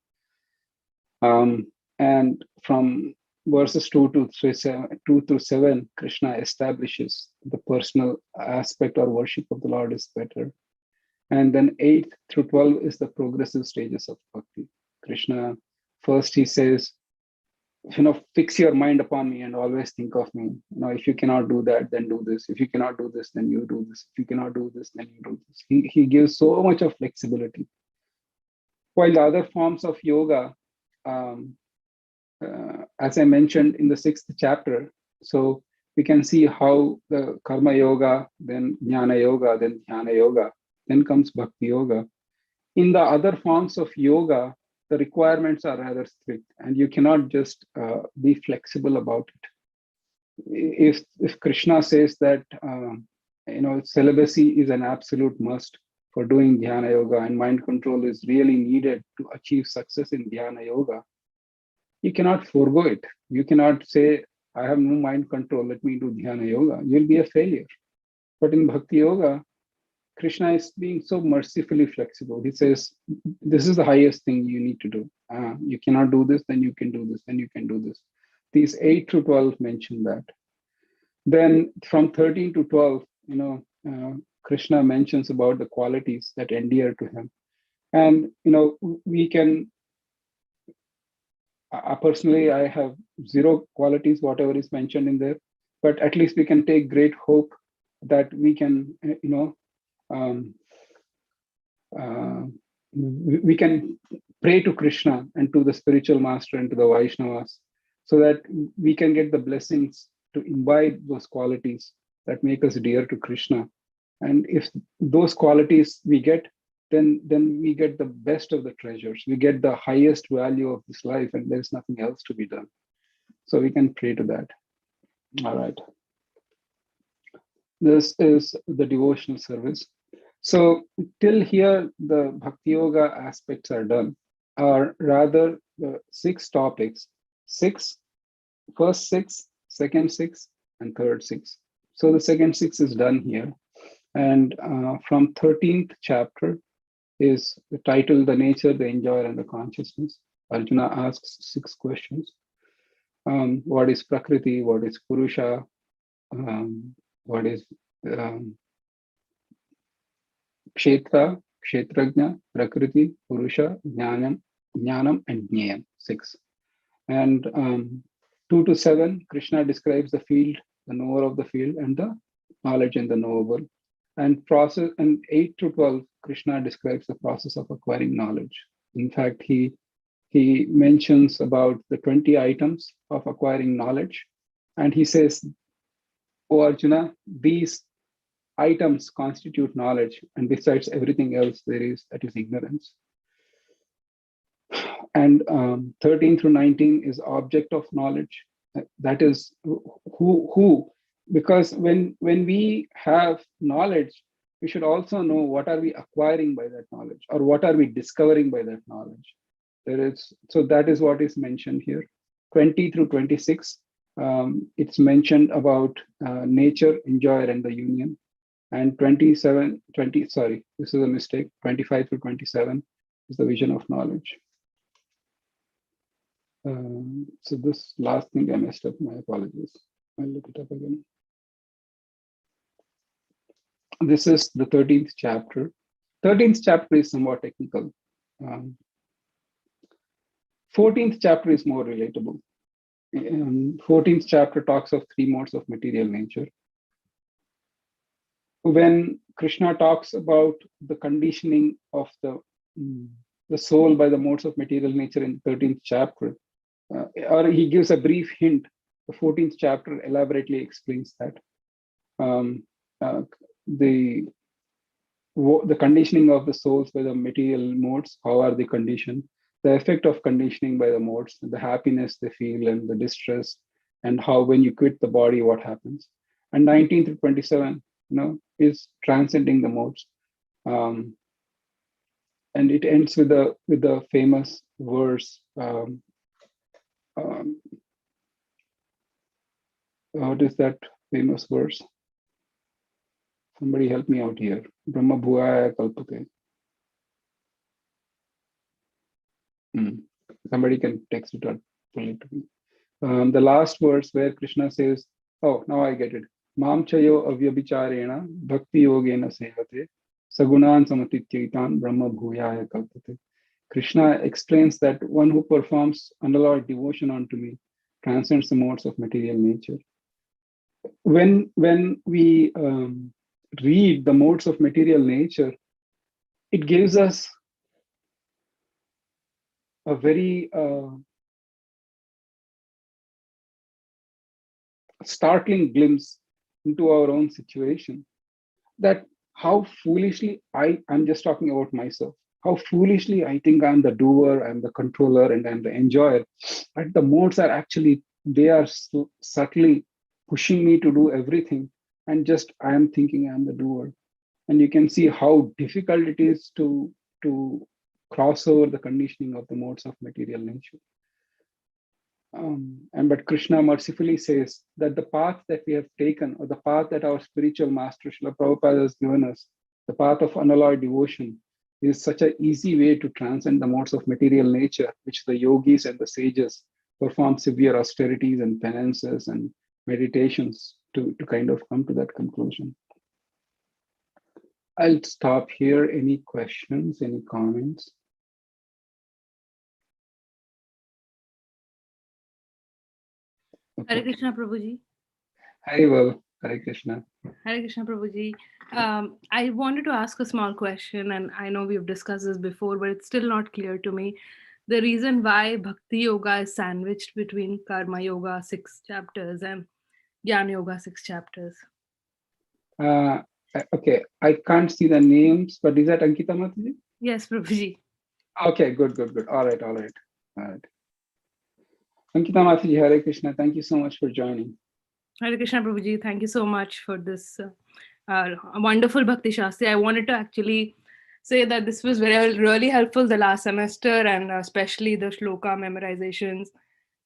And from verses 2 to 7, Krishna establishes the personal aspect or worship of the Lord is better. And then 8 through 12 is the progressive stages of bhakti. Krishna, first he says, fix your mind upon me and always think of me. If you cannot do that, then do this. If you cannot do this, then you do this. If you cannot do this, then you do this. He gives so much of flexibility. While the other forms of yoga, as I mentioned in the 6th chapter, so we can see how the karma yoga, then jnana yoga, then dhyana yoga, then comes bhakti yoga. In the other forms of yoga, the requirements are rather strict and you cannot just be flexible about it. If Krishna says that celibacy is an absolute must for doing dhyana yoga and mind control is really needed to achieve success in dhyana yoga, you cannot forego it. You cannot say, I have no mind control, let me do dhyana yoga. You'll be a failure. But in bhakti yoga, Krishna is being so mercifully flexible. He says, this is the highest thing you need to do. You cannot do this, then you can do this, then you can do this. These 8 to 12 mention that. Then from 13 to 12, Krishna mentions about the qualities that endear to him. And, we can, personally, I have 0 qualities, whatever is mentioned in there, but at least we can take great hope that we can, we can pray to Krishna and to the spiritual master and to the Vaishnavas so that we can get the blessings to imbibe those qualities that make us dear to Krishna. And if those qualities we get, then we get the best of the treasures. We get the highest value of this life and there's nothing else to be done. So we can pray to that. All right. This is the devotional service. So till here, the Bhakti Yoga aspects are done, or rather the 6 topics, 6, first 6, second 6, and third 6. So the second 6 is done here. And from 13th chapter is the title, The Nature, the Enjoyer, and the Consciousness. Arjuna asks 6 questions. What is Prakriti? What is Purusha? What is Kshetra, Kshetrajna, Prakriti, Purusha, Jnanam, and Jnayam, 6. And 2 to 7, Krishna describes the field, the knower of the field, and the knowledge and the knowable. And 8 to 12, Krishna describes the process of acquiring knowledge. In fact, he mentions about the 20 items of acquiring knowledge. And he says, O Arjuna, these items constitute knowledge, and besides everything else that is ignorance. And 13 through 19 is object of knowledge. That is who, because when we have knowledge, we should also know what are we acquiring by that knowledge, or what are we discovering by that knowledge. So that is what is mentioned here. 20 through 26, it's mentioned about nature, enjoyer, and the union. And 20, this is a mistake, 25 through 27 is the vision of knowledge. So this last thing I messed up, my apologies. I'll look it up again. This is the 13th chapter. 13th chapter is somewhat technical. 14th chapter is more relatable. 14th chapter talks of 3 modes of material nature. When Krishna talks about the conditioning of the soul by the modes of material nature in the 13th chapter, or he gives a brief hint The 14th chapter elaborately explains that. The conditioning of the souls by the material modes, how are they conditioned, the effect of conditioning by the modes, the happiness they feel and the distress, and how when you quit the body, what happens. And 19 to 27, is transcending the modes. And it ends with the famous verse. What is that famous verse? Somebody help me out here. Brahma Bhuvaya Kalpate. Somebody can text it or pull it to me. The last verse where Krishna says, oh, now I get it. Mam chayo avyabhicharena bhakti yogena sevate sagunan samatityaitan brahma bhuyaya kalpate. Krishna explains that one who performs unalloyed devotion unto me transcends the modes of material nature. When we read the modes of material nature, it gives us a very startling glimpse into our own situation, that how foolishly I'm just talking about myself, how foolishly I think I'm the doer, I'm the controller, and I'm the enjoyer. But the modes are actually, they are subtly pushing me to do everything, and just I am thinking I'm the doer. And you can see how difficult it is to cross over the conditioning of the modes of material nature. But Krishna mercifully says that the path that we have taken, or the path that our spiritual master Srila Prabhupada has given us, the path of unalloyed devotion, is such an easy way to transcend the modes of material nature, which the yogis and the sages perform severe austerities and penances and meditations to kind of come to that conclusion. I'll stop here. Any questions, any comments? Hare Krishna Prabhuji. Hare well, Hare Krishna. Hare Krishna Prabhuji. I wanted to ask a small question, and I know we've discussed this before, but it's still not clear to me. The reason why Bhakti Yoga is sandwiched between Karma Yoga 6 chapters and Jnana Yoga 6 chapters. Okay, I can't see the names, but is that Ankita Mataji? Yes, Prabhuji. Okay, good. All right. Ankita Mataji, Hare Krishna. Thank you so much for joining. Hare Krishna Prabhuji, thank you so much for this wonderful Bhakti Shastri. I wanted to actually say that this was really helpful the last semester, and especially the shloka memorizations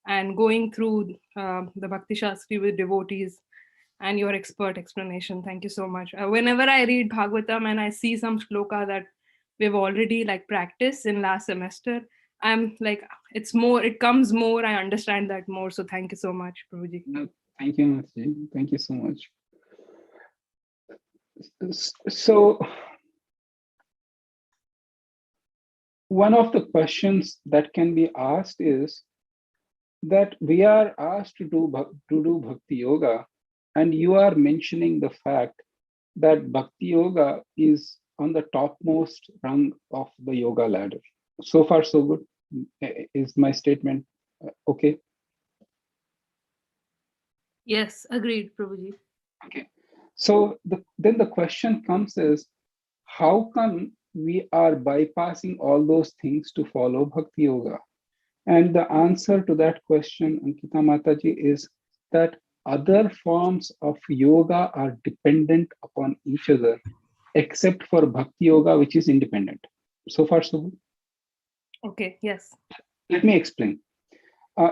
and going through the Bhakti Shastri with devotees and your expert explanation. Thank you so much. Whenever I read Bhagavatam and I see some shloka that we've already practiced in last semester, I'm like, it comes more, I understand that more. So thank you so much, Prabhuji. No, thank you, Mataji. Thank you so much. So one of the questions that can be asked is that we are asked to do Bhakti Yoga, and you are mentioning the fact that Bhakti Yoga is on the topmost rung of the yoga ladder. So far, so good. Is my statement okay? Yes, agreed, Prabhuji. Okay. So then the question comes is, how come we are bypassing all those things to follow Bhakti Yoga? And the answer to that question, Ankita Mataji, is that other forms of yoga are dependent upon each other, except for Bhakti Yoga, which is independent. So far, so good. Okay, yes. Let me explain.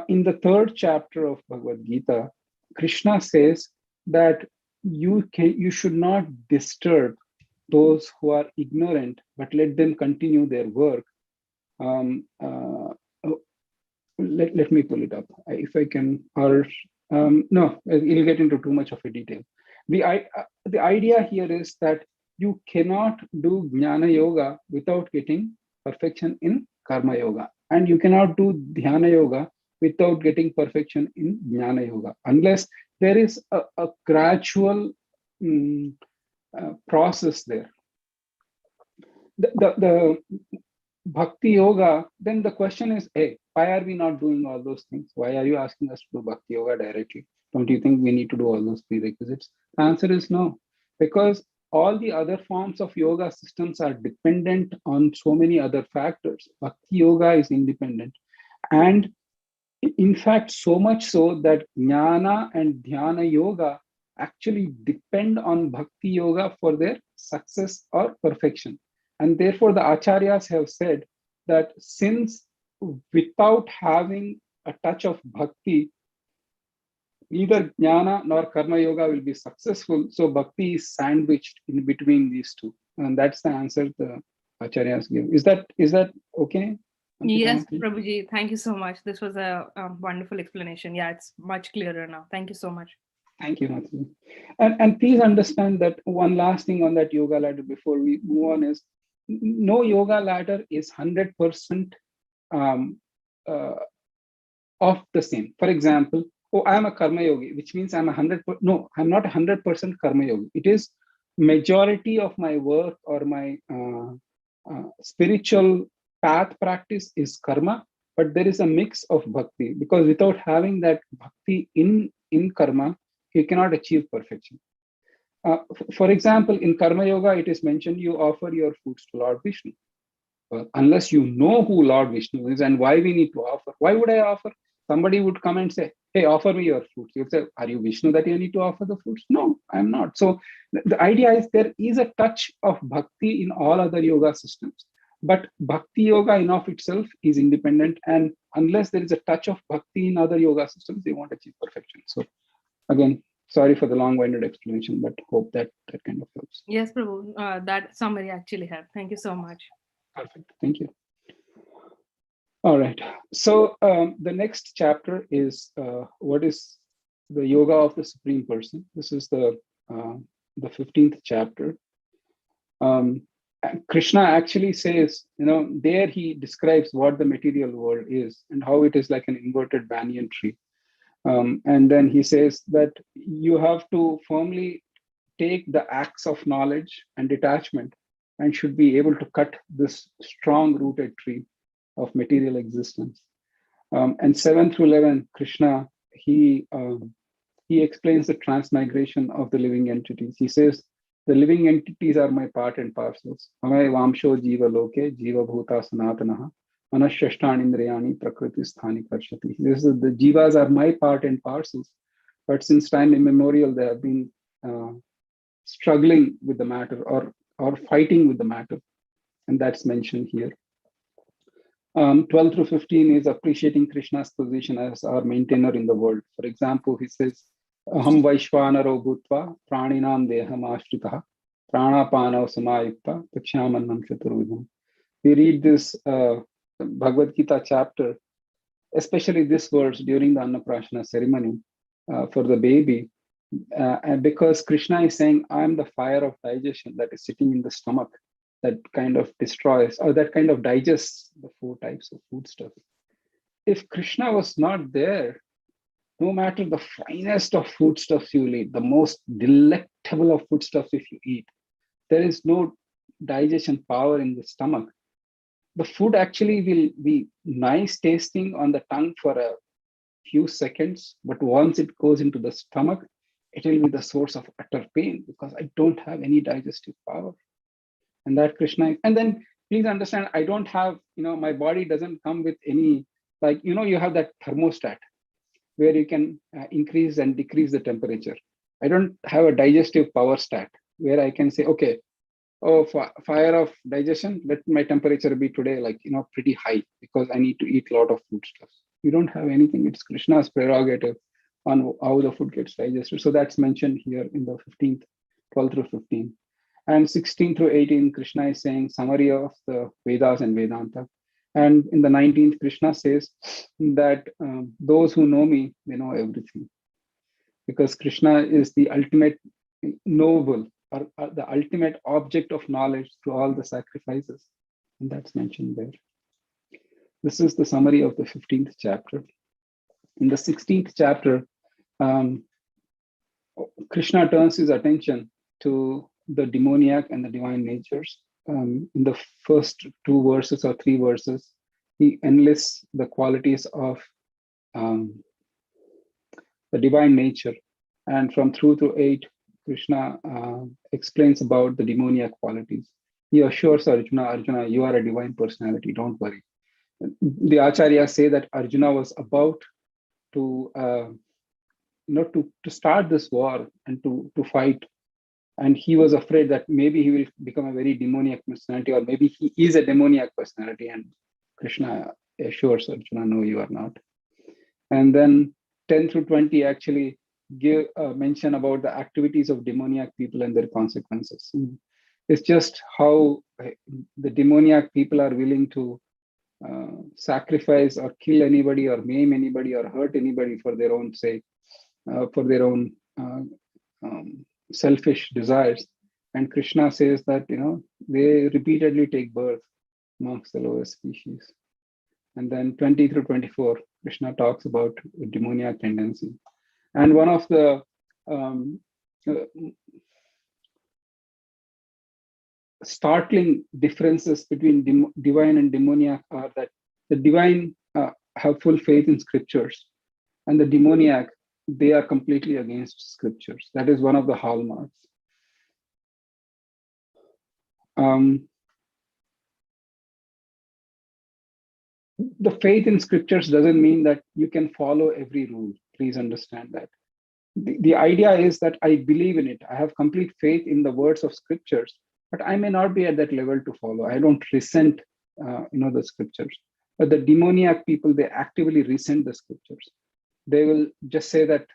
In the 3rd chapter of Bhagavad Gita, Krishna says that you should not disturb those who are ignorant, but let them continue their work. Let me pull it up if I can, or no, it'll get into too much of a detail. The idea here is that you cannot do Jnana Yoga without getting perfection in Karma Yoga, and you cannot do Dhyana Yoga without getting perfection in Jnana Yoga, unless there is a gradual process there. The Bhakti Yoga, then the question is, hey, why are we not doing all those things? Why are you asking us to do bhakti yoga directly? Don't you think we need to do all those prerequisites? The answer is no, because all the other forms of yoga systems are dependent on so many other factors. Bhakti yoga is independent. And in fact, so much so that jnana and dhyana yoga actually depend on bhakti yoga for their success or perfection. And therefore, the acharyas have said that since without having a touch of bhakti, neither jnana nor karma yoga will be successful. So bhakti is sandwiched in between these two. And that's the answer the acharyas give. Is that okay? Yes, Prabhuji, thank you so much. This was a wonderful explanation. Yeah, it's much clearer now. Thank you so much. Thank you, Matthew. And please understand that one last thing on that yoga ladder before we move on is no yoga ladder is 100% of the same. For example, I am a karma yogi, which means I'm 100%. No, I'm not 100% karma yogi. It is majority of my work or my spiritual path practice is karma, but there is a mix of bhakti, because without having that bhakti in karma, you cannot achieve perfection. For example, in karma yoga, it is mentioned you offer your foods to Lord Vishnu. Well, unless you know who Lord Vishnu is and why we need to offer, why would I offer? Somebody would come and say, hey, offer me your foods. You'd say, are you Vishnu that you need to offer the foods? No, I'm not. So the idea is there is a touch of bhakti in all other yoga systems. But bhakti yoga in of itself is independent. And unless there is a touch of bhakti in other yoga systems, they won't achieve perfection. So again, sorry for the long-winded explanation, but hope that kind of helps. Yes, Prabhu, that summary actually helped. Thank you so much. Perfect. Thank you. All right. So the next chapter is what is the yoga of the Supreme Person. This is the 15th chapter. Krishna actually says, there he describes what the material world is and how it is like an inverted banyan tree. And then he says that you have to firmly take the axe of knowledge and detachment and should be able to cut this strong rooted tree of material existence. And 7 through 11, Krishna, he explains the transmigration of the living entities. He says, the living entities are my part and parcels. Amay vamsho jiva loke, jiva bhuta sanatanaha, manashashtani indriyani prakriti sthani karshati. He says that the jivas are my part and parcels, but since time immemorial, they have been struggling with the matter or fighting with the matter. And that's mentioned here. 12 through 15 is appreciating Krishna's position as our maintainer in the world. For example, he says, Aham Vaishvanaro Bhutva Praninam Deham Ashritaha Pranapanav Samayukta Pakshamannam Chaturvidham. We read this Bhagavad Gita chapter, especially this verse during the Annaprashana ceremony for the baby, and because Krishna is saying, I am the fire of digestion that is sitting in the stomach, that kind of destroys or that kind of digests the 4 types of foodstuff. If Krishna was not there, no matter the finest of foodstuffs you will eat, the most delectable of foodstuffs if you eat, there is no digestion power in the stomach. The food actually will be nice tasting on the tongue for a few seconds, but once it goes into the stomach, it will be the source of utter pain because I don't have any digestive power. And that Krishna, and then please understand, I don't have, my body doesn't come with any, like, you have that thermostat where you can increase and decrease the temperature. I don't have a digestive power stat where I can say, okay, fire of digestion, let my temperature be today, like, pretty high because I need to eat a lot of foodstuffs. You don't have anything. It's Krishna's prerogative on how the food gets digested. So that's mentioned here in the 15th, 12 through 15. And 16 through 18, Krishna is saying summary of the Vedas and Vedanta. And in the 19th, Krishna says that those who know me, they know everything. Because Krishna is the ultimate noble or the ultimate object of knowledge through all the sacrifices. And that's mentioned there. This is the summary of the 15th chapter. In the 16th chapter, Krishna turns his attention to the demoniac and the divine natures. In the first 2 verses or 3 verses, he enlists the qualities of the divine nature. And from through 8, Krishna explains about the demoniac qualities. He assures Arjuna, you are a divine personality, don't worry. The Acharyas say that Arjuna was about to start this war and to fight. And he was afraid that maybe he will become a very demoniac personality, or maybe he is a demoniac personality. And Krishna assures Arjuna, no, you are not. And then 10 through 20 actually give mention about the activities of demoniac people and their consequences. It's just how the demoniac people are willing to sacrifice or kill anybody or maim anybody or hurt anybody for their own sake, for their own selfish desires. And Krishna says that, they repeatedly take birth amongst the lower species. And then 20 through 24, Krishna talks about demoniac tendency. And one of the startling differences between divine and demoniac are that the divine have full faith in scriptures, and the demoniac, they are completely against scriptures. That is one of the hallmarks. The faith in scriptures doesn't mean that you can follow every rule. Please understand that. The idea is that I believe in it. I have complete faith in the words of scriptures, but I may not be at that level to follow. I don't resent, the scriptures. But the demoniac people, they actively resent the scriptures. They will just say that,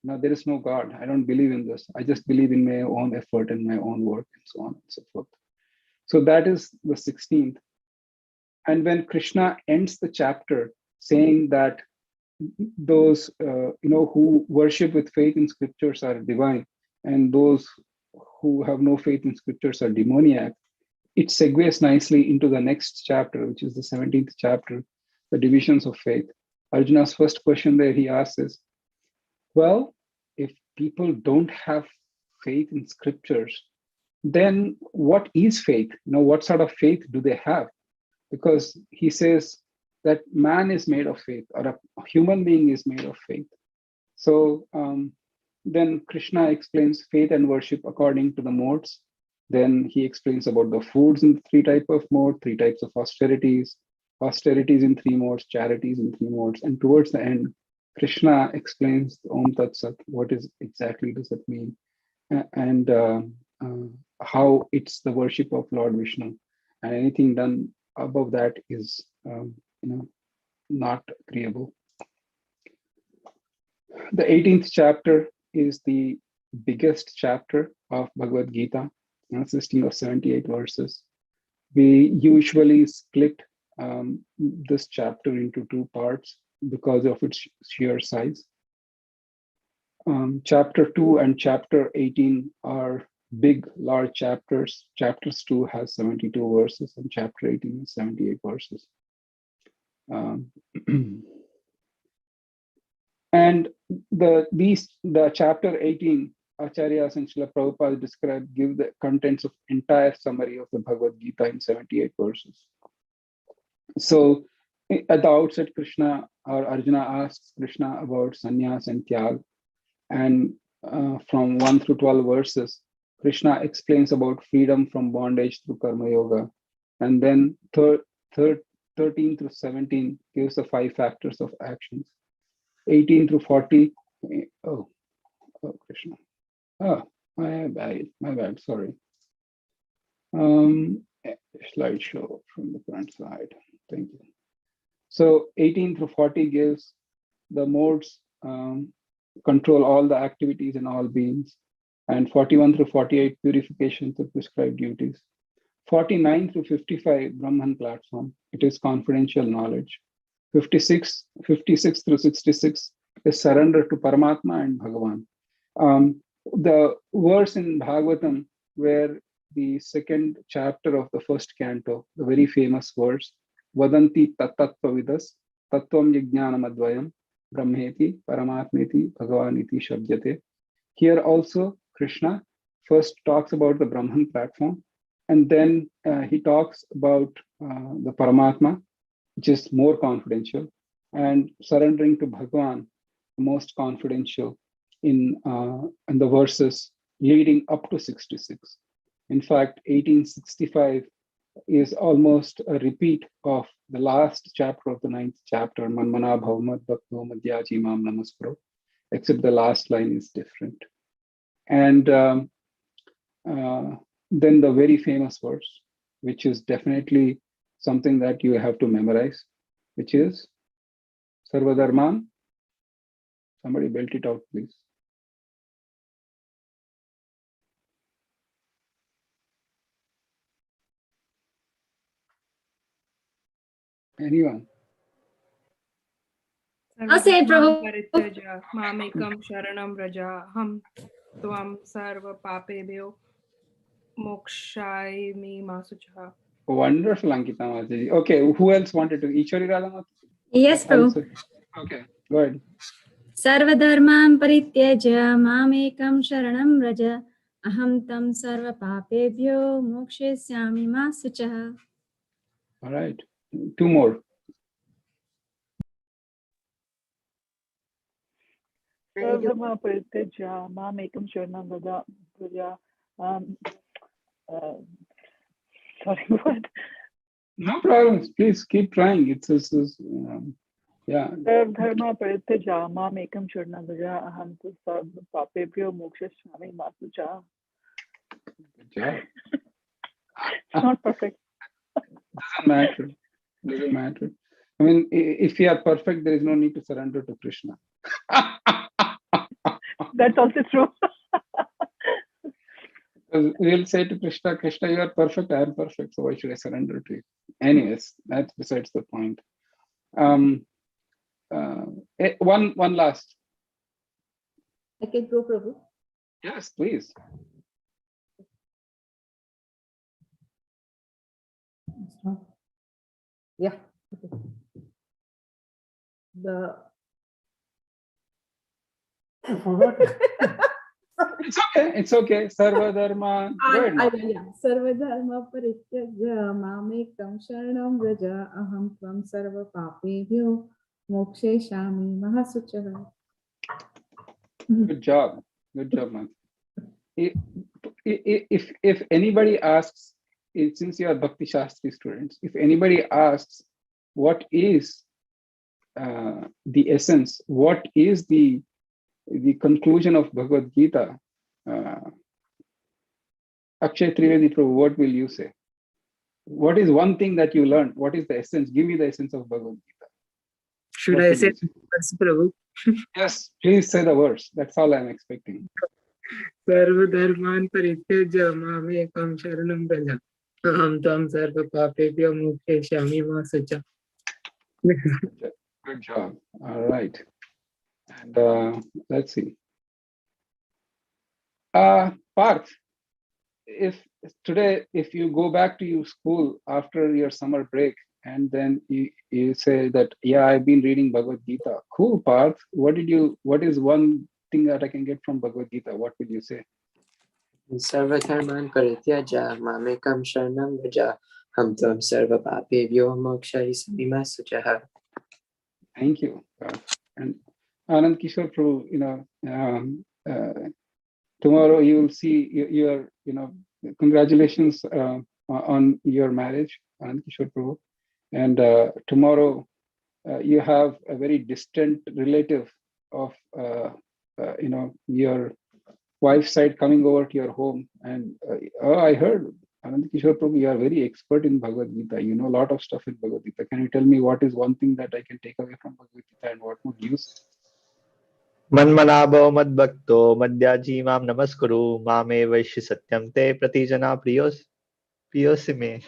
there is no God. I don't believe in this. I just believe in my own effort and my own work, and so on and so forth. So that is the 16th. And when Krishna ends the chapter saying that those who worship with faith in scriptures are divine, and those who have no faith in scriptures are demoniac, it segues nicely into the next chapter, which is the 17th chapter, the divisions of faith. Arjuna's first question there he asks is, well, if people don't have faith in scriptures, then what is faith? What sort of faith do they have? Because he says that man is made of faith, or a human being is made of faith. So then Krishna explains faith and worship according to the modes. Then he explains about the foods in 3 types of mode, 3 types of austerities in 3 modes, charities in 3 modes. And towards the end, Krishna explains Om Tat Sat, what is exactly does it mean, and how it's the worship of Lord Vishnu, and anything done above that is not agreeable. The 18th chapter is the biggest chapter of Bhagavad Gita, consisting of 78 verses. We usually split this chapter into 2 parts because of its sheer size. Chapter 2 and chapter 18 are big, large chapters. Chapters 2 has 72 verses and chapter 18 is 78 verses. And the chapter 18, Acharyas and Srila Prabhupada give the contents of entire summary of the Bhagavad Gita in 78 verses. So at the outset, Krishna or Arjuna asks Krishna about sannyas and tyag. And from 1 through 12 verses, Krishna explains about freedom from bondage through karma yoga. And then 13 through 17 gives the 5 factors of actions. 18 through 40, oh Krishna. Oh, my bad, sorry. Slideshow from the front side. Thank you. So 18 through 40 gives the modes, control all the activities in all beings. And 41 through 48, purifications of prescribed duties. 49 through 55, Brahman platform. It is confidential knowledge. 56 through 66 is surrender to Paramatma and Bhagavan. The verse in Bhagavatam where the 2nd chapter of the 1st canto, the very famous verse, Vadanti tattvavidas tattvam yajnanam advayam brahmeti paramatmeti bhagavaniti shabdyate. Here also Krishna first talks about the Brahman platform, and then he talks about the Paramatma, which is more confidential, and surrendering to Bhagavan, most confidential in the verses leading up to 66. In fact, 1865 is almost a repeat of the last chapter of the 9th chapter, Manmana Bhavamad Bhakto Madhyaji Mam Namaskaro, except the last line is different. And then the very famous verse, which is definitely something that you have to memorize, which is Sarvadharman. Somebody belt it out, please. Anyone? I'll say it, Prabhu. Parityaja mamekam sharanam raja ham tvam sarva papebhyo mokshayami masucha. Wonderful, Ankita Mataji. Okay, who else wanted to? Ishwari Radha Mataji? Yes, Prabhu. Okay, go ahead. Sarvadharman parityaja mamekam sharanam raja aham tam sarva papebhyo mokshasyami ma suchaha. All right, 2 more. Sarvadharma parityaja mamekam sharanam raja. Sorry, what? No problems. Please keep trying. It's yeah. Sarvadharma parityaja mamekam sharanam raja aham tu sarva papebhyo mokshasyami ma suchaha. Good job. It's not perfect. Doesn't matter. Doesn't matter. I mean, if you are perfect, there is no need to surrender to Krishna. That's also true. We'll say to Krishna, Krishna, you are perfect, I am perfect, so why should I surrender to you? Anyways, that's besides the point. One last. I can go, Prabhu. Yes, please. Yeah. Okay. I forgot. It's okay. It's okay. Sarva Dharma. Sarva Dharma parityaja mamekam sharanam raja aham tvam sarva papebhyo mokshayami mahasuchaha. Good job. Good job, man. If anybody asks, since you are Bhakti Shastri students, if anybody asks what is the essence, what is the conclusion of Bhagavad Gita, Akshay Trivedi Prabhu, what will you say? What is one thing that you learned? What is the essence? Give me the essence of Bhagavad Gita. Should I say words, Prabhu? Yes, please say the words. That's all I'm expecting. Sarva dharman parityaja mamekam sharanam raja aham tvam sarva papebhyo mokshayami ma sucha. Good job. All right. And let's see. Parth, if you go back to your school after your summer break and then you say that, yeah, I've been reading Bhagavad Gita. Cool, Parth. What is one thing that I can get from Bhagavad Gita? What will you say? Sarva dharman parityaja mamekam sharanam raja aham tvam sarva papebhyo mokshayami ma suchaha. Thank you. And Anand Kishore Prabhu, tomorrow you will see your, congratulations on your marriage, Anand Kishore Prabhu. And tomorrow you have a very distant relative of, your wife's side coming over to your home. And I heard, Anand Kishore Prabhu, you are very expert in Bhagavad Gita. You know a lot of stuff in Bhagavad Gita. Can you tell me what is one thing that I can take away from Bhagavad Gita and what would you say? Manmanabhav madbhakto madhyaji mam namaskuru mame vaishi satyam te pratijana priyosi me.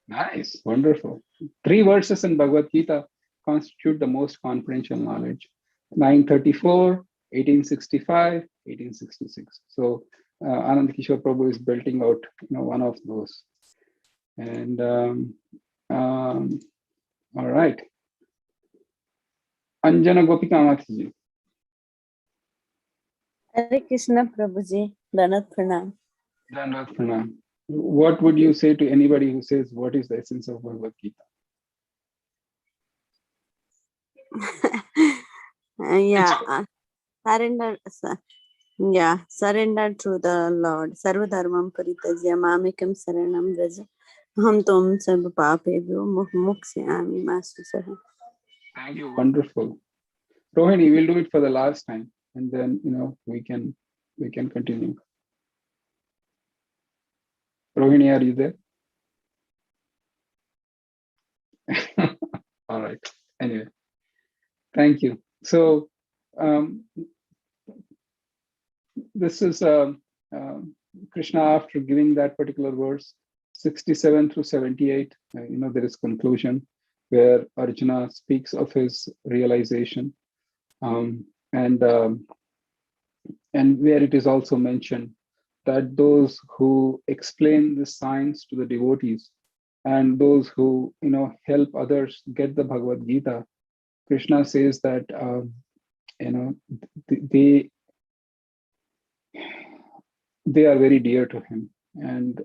Nice, wonderful. 3 verses in Bhagavad Gita constitute the most confidential knowledge. 934, 1865, 1866. So Anand Kishore Prabhu is building out, one of those. And all right. Anjana Gopika Mataji. Hare Krishna Prabhuji, Danat Pranam. Danat Pranam. What would you say to anybody who says, what is the essence of Bhagavad Gita? Surrender. Yeah, surrender to the Lord. Sarva dharmam paritajya mamekam saranam vraja. Aham tom sarva papebhyo muksyami ma sucaha. Thank you. Wonderful. Rohini, we'll do it for the last time, and then we can continue. Rohini, are you there? All right. Anyway, thank you. So this is Krishna after giving that particular verse, 67 through 78. There is conclusion where Arjuna speaks of his realization, and where it is also mentioned that those who explain the science to the devotees and those who help others get the Bhagavad Gita, Krishna says that they are very dear to him, and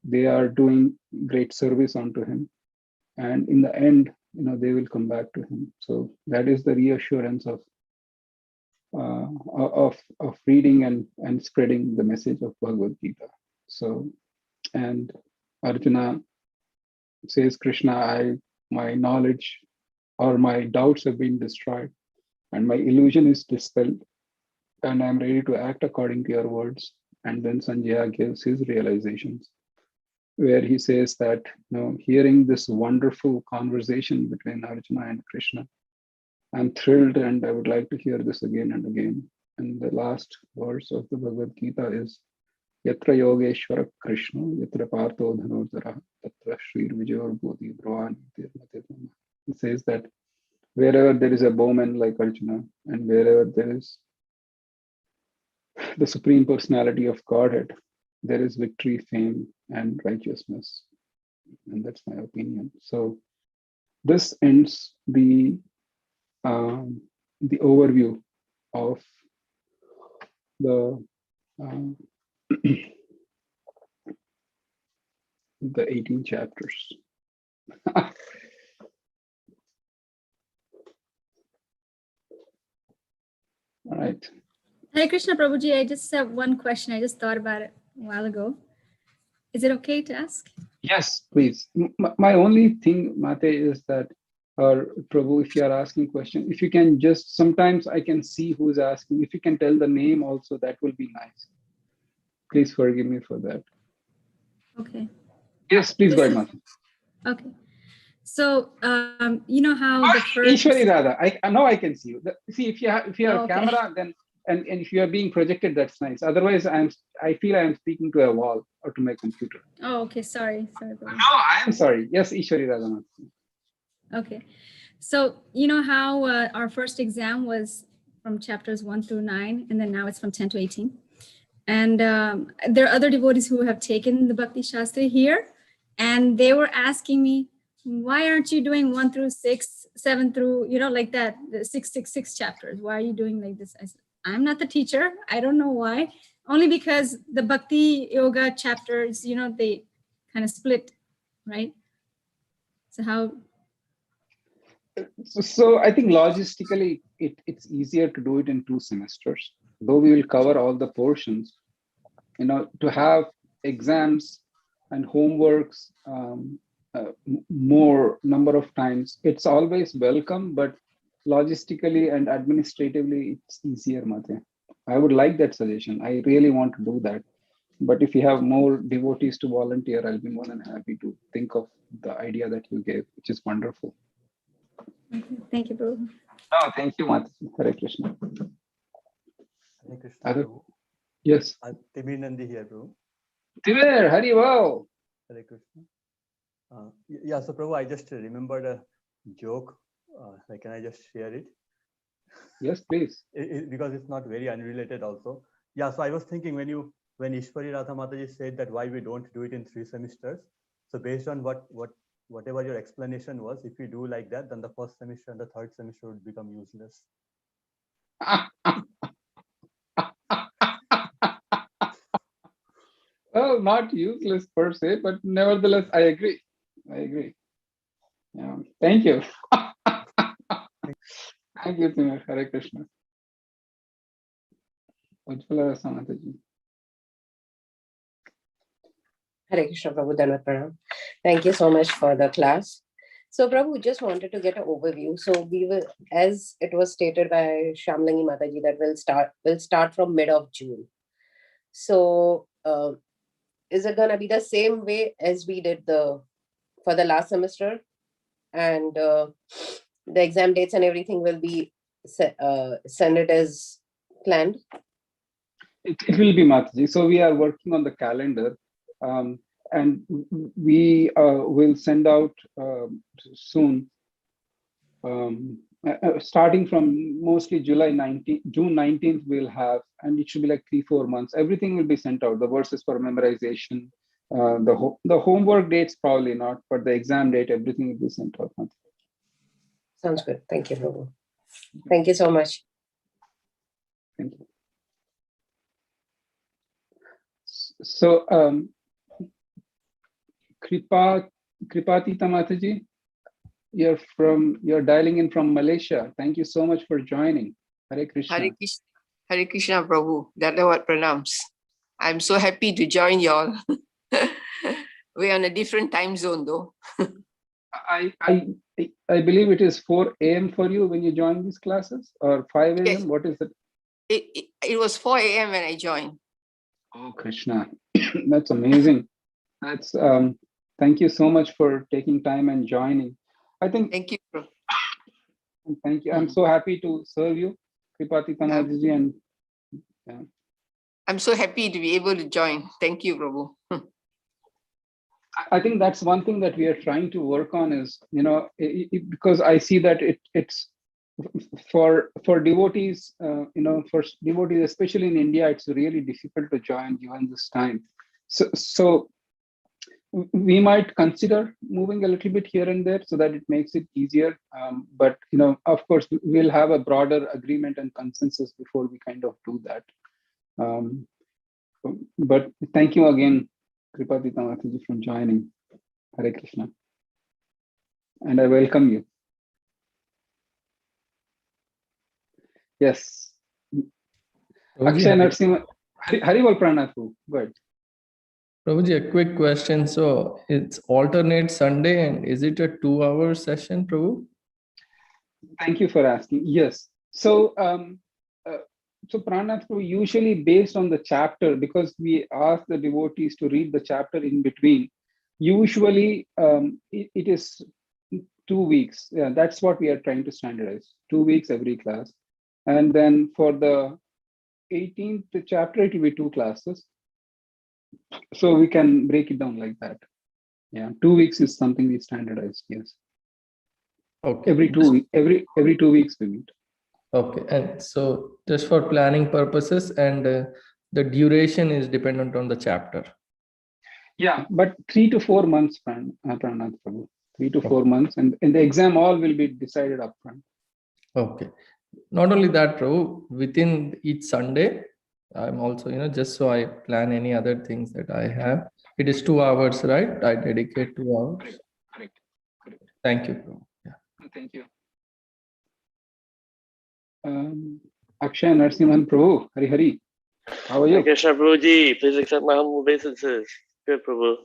they are doing great service unto him, and in the end they will come back to him. So that is the reassurance of reading and spreading the message of Bhagavad Gita. So, and Arjuna says, Krishna, my knowledge or my doubts have been destroyed and my illusion is dispelled, and I'm ready to act according to your words. And then Sanjaya gives his realizations, where he says that hearing this wonderful conversation between Arjuna and Krishna, I'm thrilled and I would like to hear this again and again. And the last verse of the Bhagavad Gita is Yatra Yogeshwara Krishna, Yatra Partho Dhanurjara, Tatra Shri Vijayur Bodhi Bhravani. It says that wherever there is a bowman like Arjuna, and wherever there is the Supreme Personality of Godhead, there is victory, fame, and righteousness. And that's my opinion. So this ends the overview of the the 18 chapters. All right. Hare Krishna Prabhuji, I just have one question. I just thought about it a while ago. Is it okay to ask? Yes, please. My only thing, Mate, is that, or Prabhu, if you are asking question, if you can just, sometimes I can see who's asking. If you can tell the name also, that will be nice. Please forgive me for that. Okay. Yes, please go ahead, Mate. Okay. So, you know how the first... Ishwari Radha, now I can see you. See, if you have a camera, then, and if you are being projected, that's nice. Otherwise, I feel I am speaking to a wall or to my computer. Oh, okay. Sorry. No, I am sorry. Yes, Ishwari Radha. Okay. So, you know how our first exam was from chapters 1 through 9, and then now it's from 10 to 18. And there are other devotees who have taken the Bhakti Shastri here, and they were asking me, why aren't you doing 1 through 6, 7 through, like that, the 666 chapters? Why are you doing like this? I said, I'm not the teacher. I don't know why. Only because the Bhakti Yoga chapters, they kind of split, right? So how? So I think logistically, it's easier to do it in 2 semesters, though we will cover all the portions. To have exams and homeworks more number of times, it's always welcome, but logistically and administratively, it's easier, Mate. I would like that suggestion. I really want to do that. But if you have more devotees to volunteer, I'll be more than happy to think of the idea that you gave, which is wonderful. Okay. Thank you, Prabhu. Oh, thank you, Mate. Hare Krishna. Hare Krishna. Yes. Timir Nandi here, Prabhu. Timir, Hari Wow. Hare Krishna. Yeah, so Prabhu, I just remembered a joke. Can I just share it? Yes, please. Because it's not very unrelated also. Yeah, so I was thinking when Ishwari Radha Mataji said that why we don't do it in 3 semesters. So based on whatever your explanation was, if we do like that, then the first semester and the third semester would become useless. Well, not useless per se, but nevertheless, I agree. Yeah. Thank you. Thank you so much. Hare Krishna. Ujjwala Rasa Mataji. Hare Krishna, Prabhu Dhanvat Pranam. Thank you so much for the class. So, Prabhu, just wanted to get an overview. So, we will, as it was stated by Shamlangi Mataji, that we'll start from mid of June. So, is it gonna be the same way as we did for the last semester, and the exam dates and everything will be sent it as planned? It will be Mataji. So we are working on the calendar, and we will send out soon, starting from mostly June 19th we'll have, and it should be like 3-4 months. Everything will be sent out, the verses for memorization, the homework dates probably not, but the exam date, everything will be sent out. Sounds good. Thank you, Prabhu. Thank you so much. Thank you. So, Kripatita Mataji, you're dialing in from Malaysia. Thank you so much for joining. Hare Krishna. Hare Krishna, Prabhu. Dandavad pranams. I'm so happy to join y'all. We're on a different time zone, though. I believe it is 4 a.m. for you when you join these classes, or 5 a.m. Yes. What is it? It was 4 a.m. when I joined. Oh, Krishna, that's amazing. That's thank you so much for taking time and joining. I think. Thank you. Thank you. I'm so happy to serve you, Kripatita Mataji, and yeah. I'm so happy to be able to join. Thank you, Prabhu. I think that's one thing that we are trying to work on is, because I see that it's for devotees, for devotees, especially in India, it's really difficult to join given this time. So we might consider moving a little bit here and there so that it makes it easier. But, of course, we'll have a broader agreement and consensus before we kind of do that. But thank you again, Kripatita Mataji, for joining. Hare Krishna. And I welcome you. Yes. Akshay Narasimha, Haribol Pranathu. Go ahead. Prabhuji, a quick question. So it's alternate Sunday, and is it a 2-hour session, Prabhu? Thank you for asking. Yes. So, Pranath, usually based on the chapter, because we ask the devotees to read the chapter in between, usually it is 2 weeks. Yeah, that's what we are trying to standardize. 2 weeks every class. And then for the 18th chapter, it will be 2 classes. So we can break it down like that. Yeah, 2 weeks is something we standardized. Yes. Okay. Every 2 weeks, every 2 weeks we meet. Okay, and so just for planning purposes, and the duration is dependent on the chapter. Yeah, but 3 to 4 months, Pranath Prabhu. 3 to 4 months, and the exam all will be decided upfront. Okay. Not only that, Prabhu, within each Sunday, I'm also, just so I plan any other things that I have. It is 2 hours, right? I dedicate 2 hours. Correct. Thank you, Prabhu. Yeah. Thank you. Akshay Narasimhan Prabhu, Hari Hari. How are you? Krishna Prabhuji, please accept my humble obeisances. Good, Prabhu.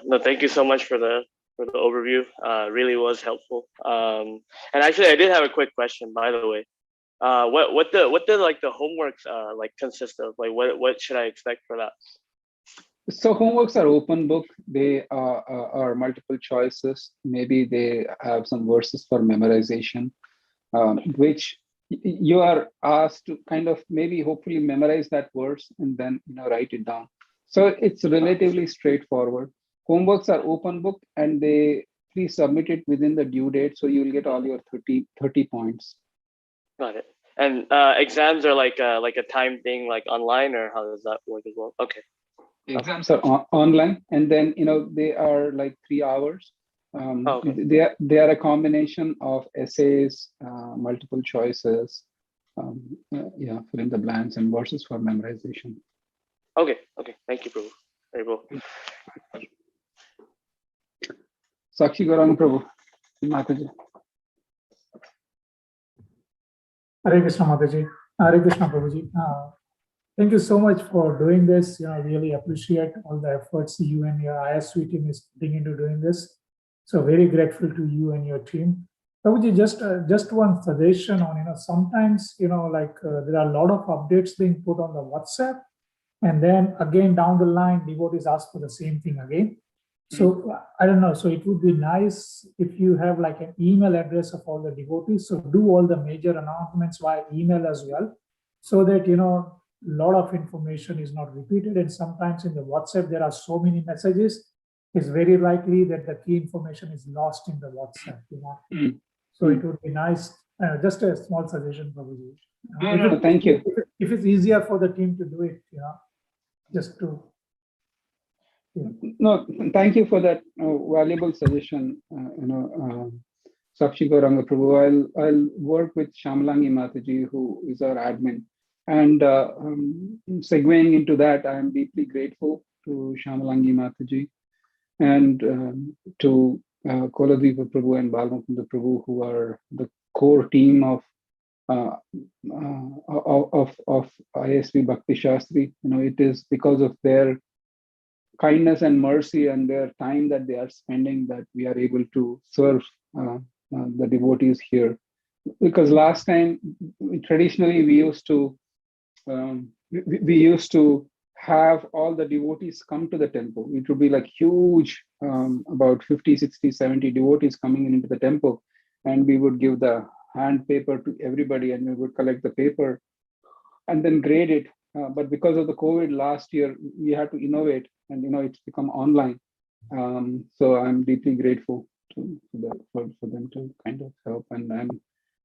No, thank you so much for the overview. Really was helpful. And actually, I did have a quick question, by the way. What the homeworks consist of? Like, what should I expect for that? So homeworks are open book. They are multiple choices. Maybe they have some verses for memorization, which you are asked to kind of maybe hopefully memorize that verse and then write it down. So it's relatively straightforward. Homeworks are open book, and they please submit it within the due date, so you'll get all your 30 points. Got it. And exams are like a time thing, like online, or how does that work as well? Okay. Exams are online, and then they are like 3 hours. Okay. They are a combination of essays, multiple choices, fill in the blanks, and verses for memorization. Okay. Thank you, Prabhu. Very well. Sakshi Gauranga Prabhu, Mataji. Hare Krishna Mataji. Hare Krishna Prabhuji. Thank you so much for doing this. Really appreciate all the efforts you and your ISV team is putting into doing this. So very grateful to you and your team. Prabhuji, just one suggestion on, sometimes, there are a lot of updates being put on the WhatsApp, and then again down the line, devotees ask for the same thing again. So I don't know. So it would be nice if you have like an email address of all the devotees. So do all the major announcements via email as well, so that a lot of information is not repeated. And sometimes in the WhatsApp there are so many messages. It's very likely that the key information is lost in the WhatsApp. So it would be nice. Just a small suggestion, Prabhuji. No, thank you. If it's easier for the team to do it, just to. No, thank you for that valuable suggestion. Sakshi Gauranga Prabhu, I'll work with Shamlangi Mataji, who is our admin. And segueing into that, I am deeply grateful to Shamlangi Mataji and to Koladipa Prabhu and Balmukunda Prabhu, who are the core team of ISV Bhakti Shastri. It is because of their kindness and mercy and their time that they are spending that we are able to serve the devotees here. Because last time, traditionally, we used to have all the devotees come to the temple. It would be like huge, about 50, 60, 70 devotees coming into the temple, and we would give the hand paper to everybody, and we would collect the paper and then grade it. But because of the COVID last year, we had to innovate, and it's become online. So I'm deeply grateful for them to kind of help, and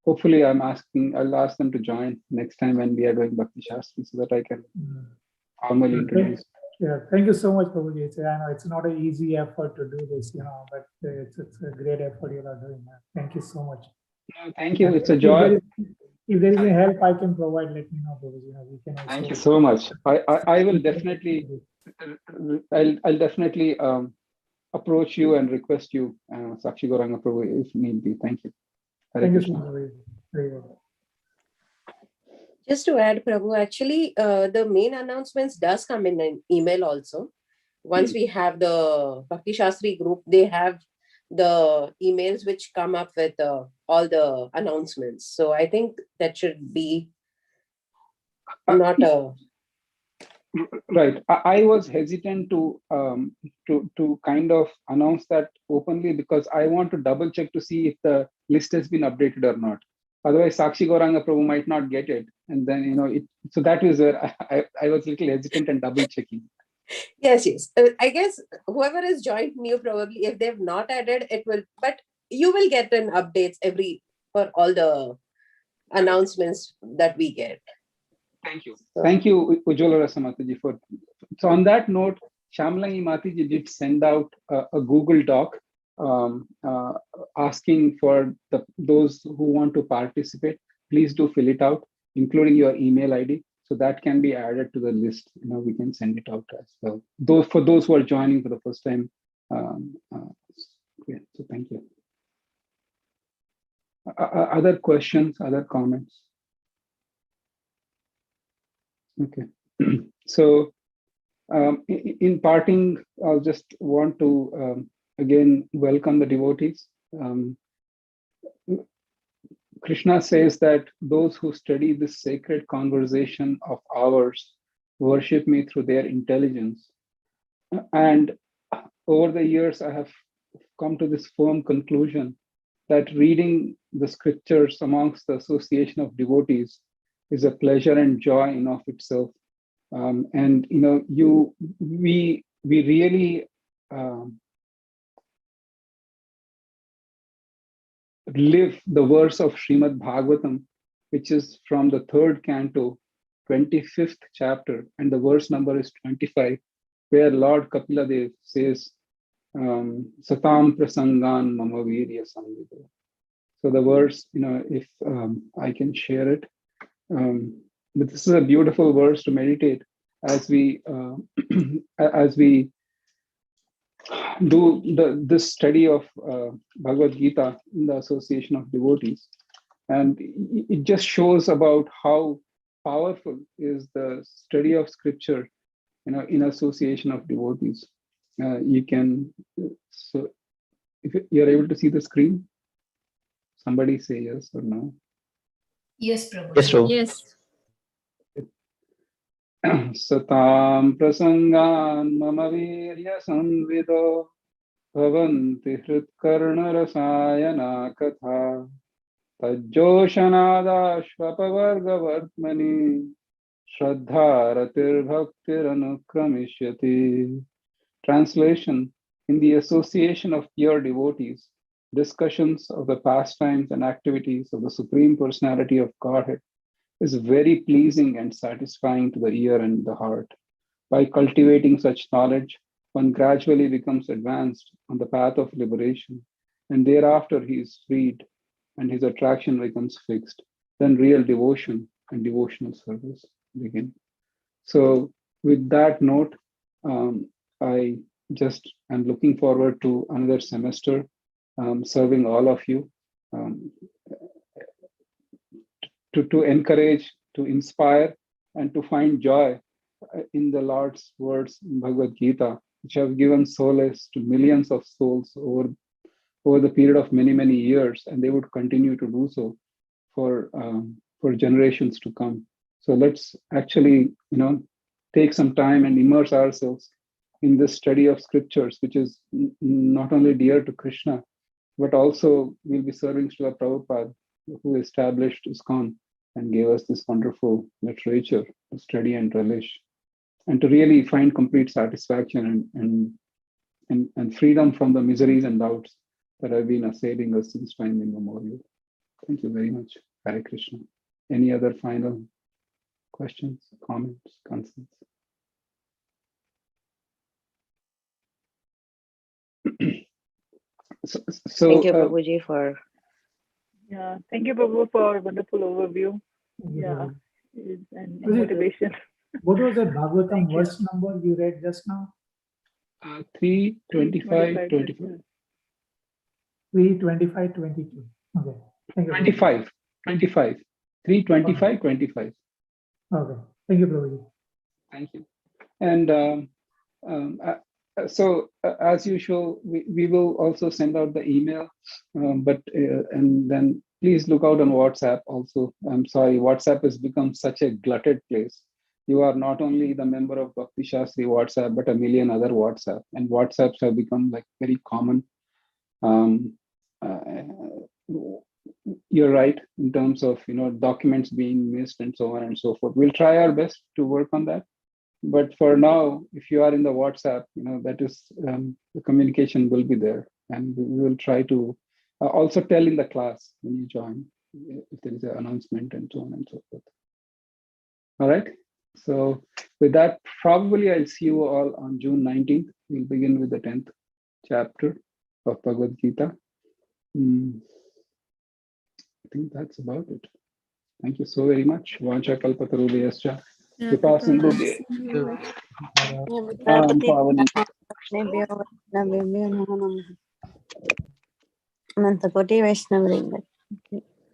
I'll ask them to join next time when we are doing Bhakti Shastri, so that I can formally introduce. Yeah, thank you so much, Prabhuji. I know it's not an easy effort to do this, but it's a great effort you are doing. Thank you so much. No, thank you. It's a joy. If there is any help I can provide, let me know, Prabhuji. We can also. Thank you so much. I will definitely. I'll definitely approach you and request you, Sakshi Gauranga Prabhu, if need be. Thank you. Thank you so much. Very well. Just to add, Prabhu, actually, the main announcements does come in an email also. Once we have the Bhakti Shastri group, they have the emails which come up with all the announcements. So I think that should be not a... Right. I was hesitant to kind of announce that openly, because I want to double check to see if the list has been updated or not. Otherwise, Sakshi Gauranga Prabhu might not get it, and then so that was where I was a little hesitant and double checking. Yes. I guess whoever is joined new, probably if they've not added, it will. But you will get an updates for all the announcements that we get. Thank you. Thank you, Ujjwala Rasamataji. So on that note, Shamlangi Mataji did send out a Google Doc asking for those who want to participate. Please do fill it out, including your email ID. So that can be added to the list. We can send it out as well. For those who are joining for the first time. So thank you. Other questions, other comments? Okay. So in parting, I'll just want to again welcome the devotees. Krishna says that those who study this sacred conversation of ours worship me through their intelligence. And over the years, I have come to this firm conclusion that reading the scriptures amongst the association of devotees is a pleasure and joy in of itself. And we really live the verse of Srimad Bhagavatam, which is from the 3rd canto, 25th chapter, and the verse number is 25, where Lord Kapila Dev says, Satam prasangan mama virya samvida. So the verse, if I can share it, but this is a beautiful verse to meditate as we do this study of Bhagavad Gita in the association of devotees. And it just shows about how powerful is the study of scripture, in association of devotees. You can, so if you're able to see the screen, somebody say yes or no. Yes, Prabhu. Yes, Prabhu. Yes. Satam prasangan mama virya samvido bhavanti hritkarna rasayana katha tajjoshanadashvapavargavartmani shraddharatir bhaktiranukramishati. Translation: in the association of pure devotees, discussions of the pastimes and activities of the Supreme Personality of Godhead is very pleasing and satisfying to the ear and the heart. By cultivating such knowledge, one gradually becomes advanced on the path of liberation, and thereafter he is freed and his attraction becomes fixed. Then real devotion and devotional service begin. So, with that note, I just am looking forward to another semester serving all of you, to encourage, to inspire, and to find joy in the Lord's words in Bhagavad Gita, which have given solace to millions of souls over the period of many, many years, and they would continue to do so for generations to come. So let's actually, take some time and immerse ourselves in this study of scriptures, which is not only dear to Krishna, but also we'll be serving Srila Prabhupada, who established ISKCON and gave us this wonderful literature to study and relish, and to really find complete satisfaction and freedom from the miseries and doubts that have been assailing us since time immemorial. Thank you very much. Hare Krishna. Any other final questions, comments, concerns? Thank you, Prabhuji, for. Yeah, thank you, Prabhu, for a wonderful overview. Yeah, and motivation. What was the Bhagavatam verse number you read just now? 3:25, 24. 3:25, 22. Okay. Thank you. 25. 3:25, 25. Okay. Thank you, Prabhuji. Thank you. And so as usual, we will also send out the email, and then please look out on WhatsApp also. I'm sorry, WhatsApp has become such a glutted place. You are not only the member of Bhakti Shastri WhatsApp, but a million other WhatsApp, and WhatsApps have become like very common. You're right in terms of documents being missed and so on and so forth. We'll try our best to work on that. But for now, if you are in the WhatsApp, that is the communication will be there, and we will try to also tell in the class when you join if there is an announcement and so on and so forth. All right. So with that, probably I'll see you all on June 19th. We'll begin with the 10th chapter of Bhagavad Gita. I think that's about it. Thank you so very much. Vancha kalpatarubhyascha. Kripa sindhubhye. Anantakoti Vaishnavringa.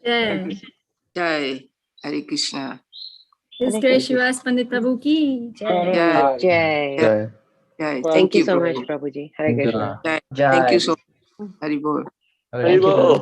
Jai. Jai. Hare Krishna. His Grace Srivasapandit Prabhu ki Jai. Jai. Jai. Jai. Thank you so much, Prabhuji. Hare Krishna. Jai. Thank you so much. Hari Bol. Hari Bol.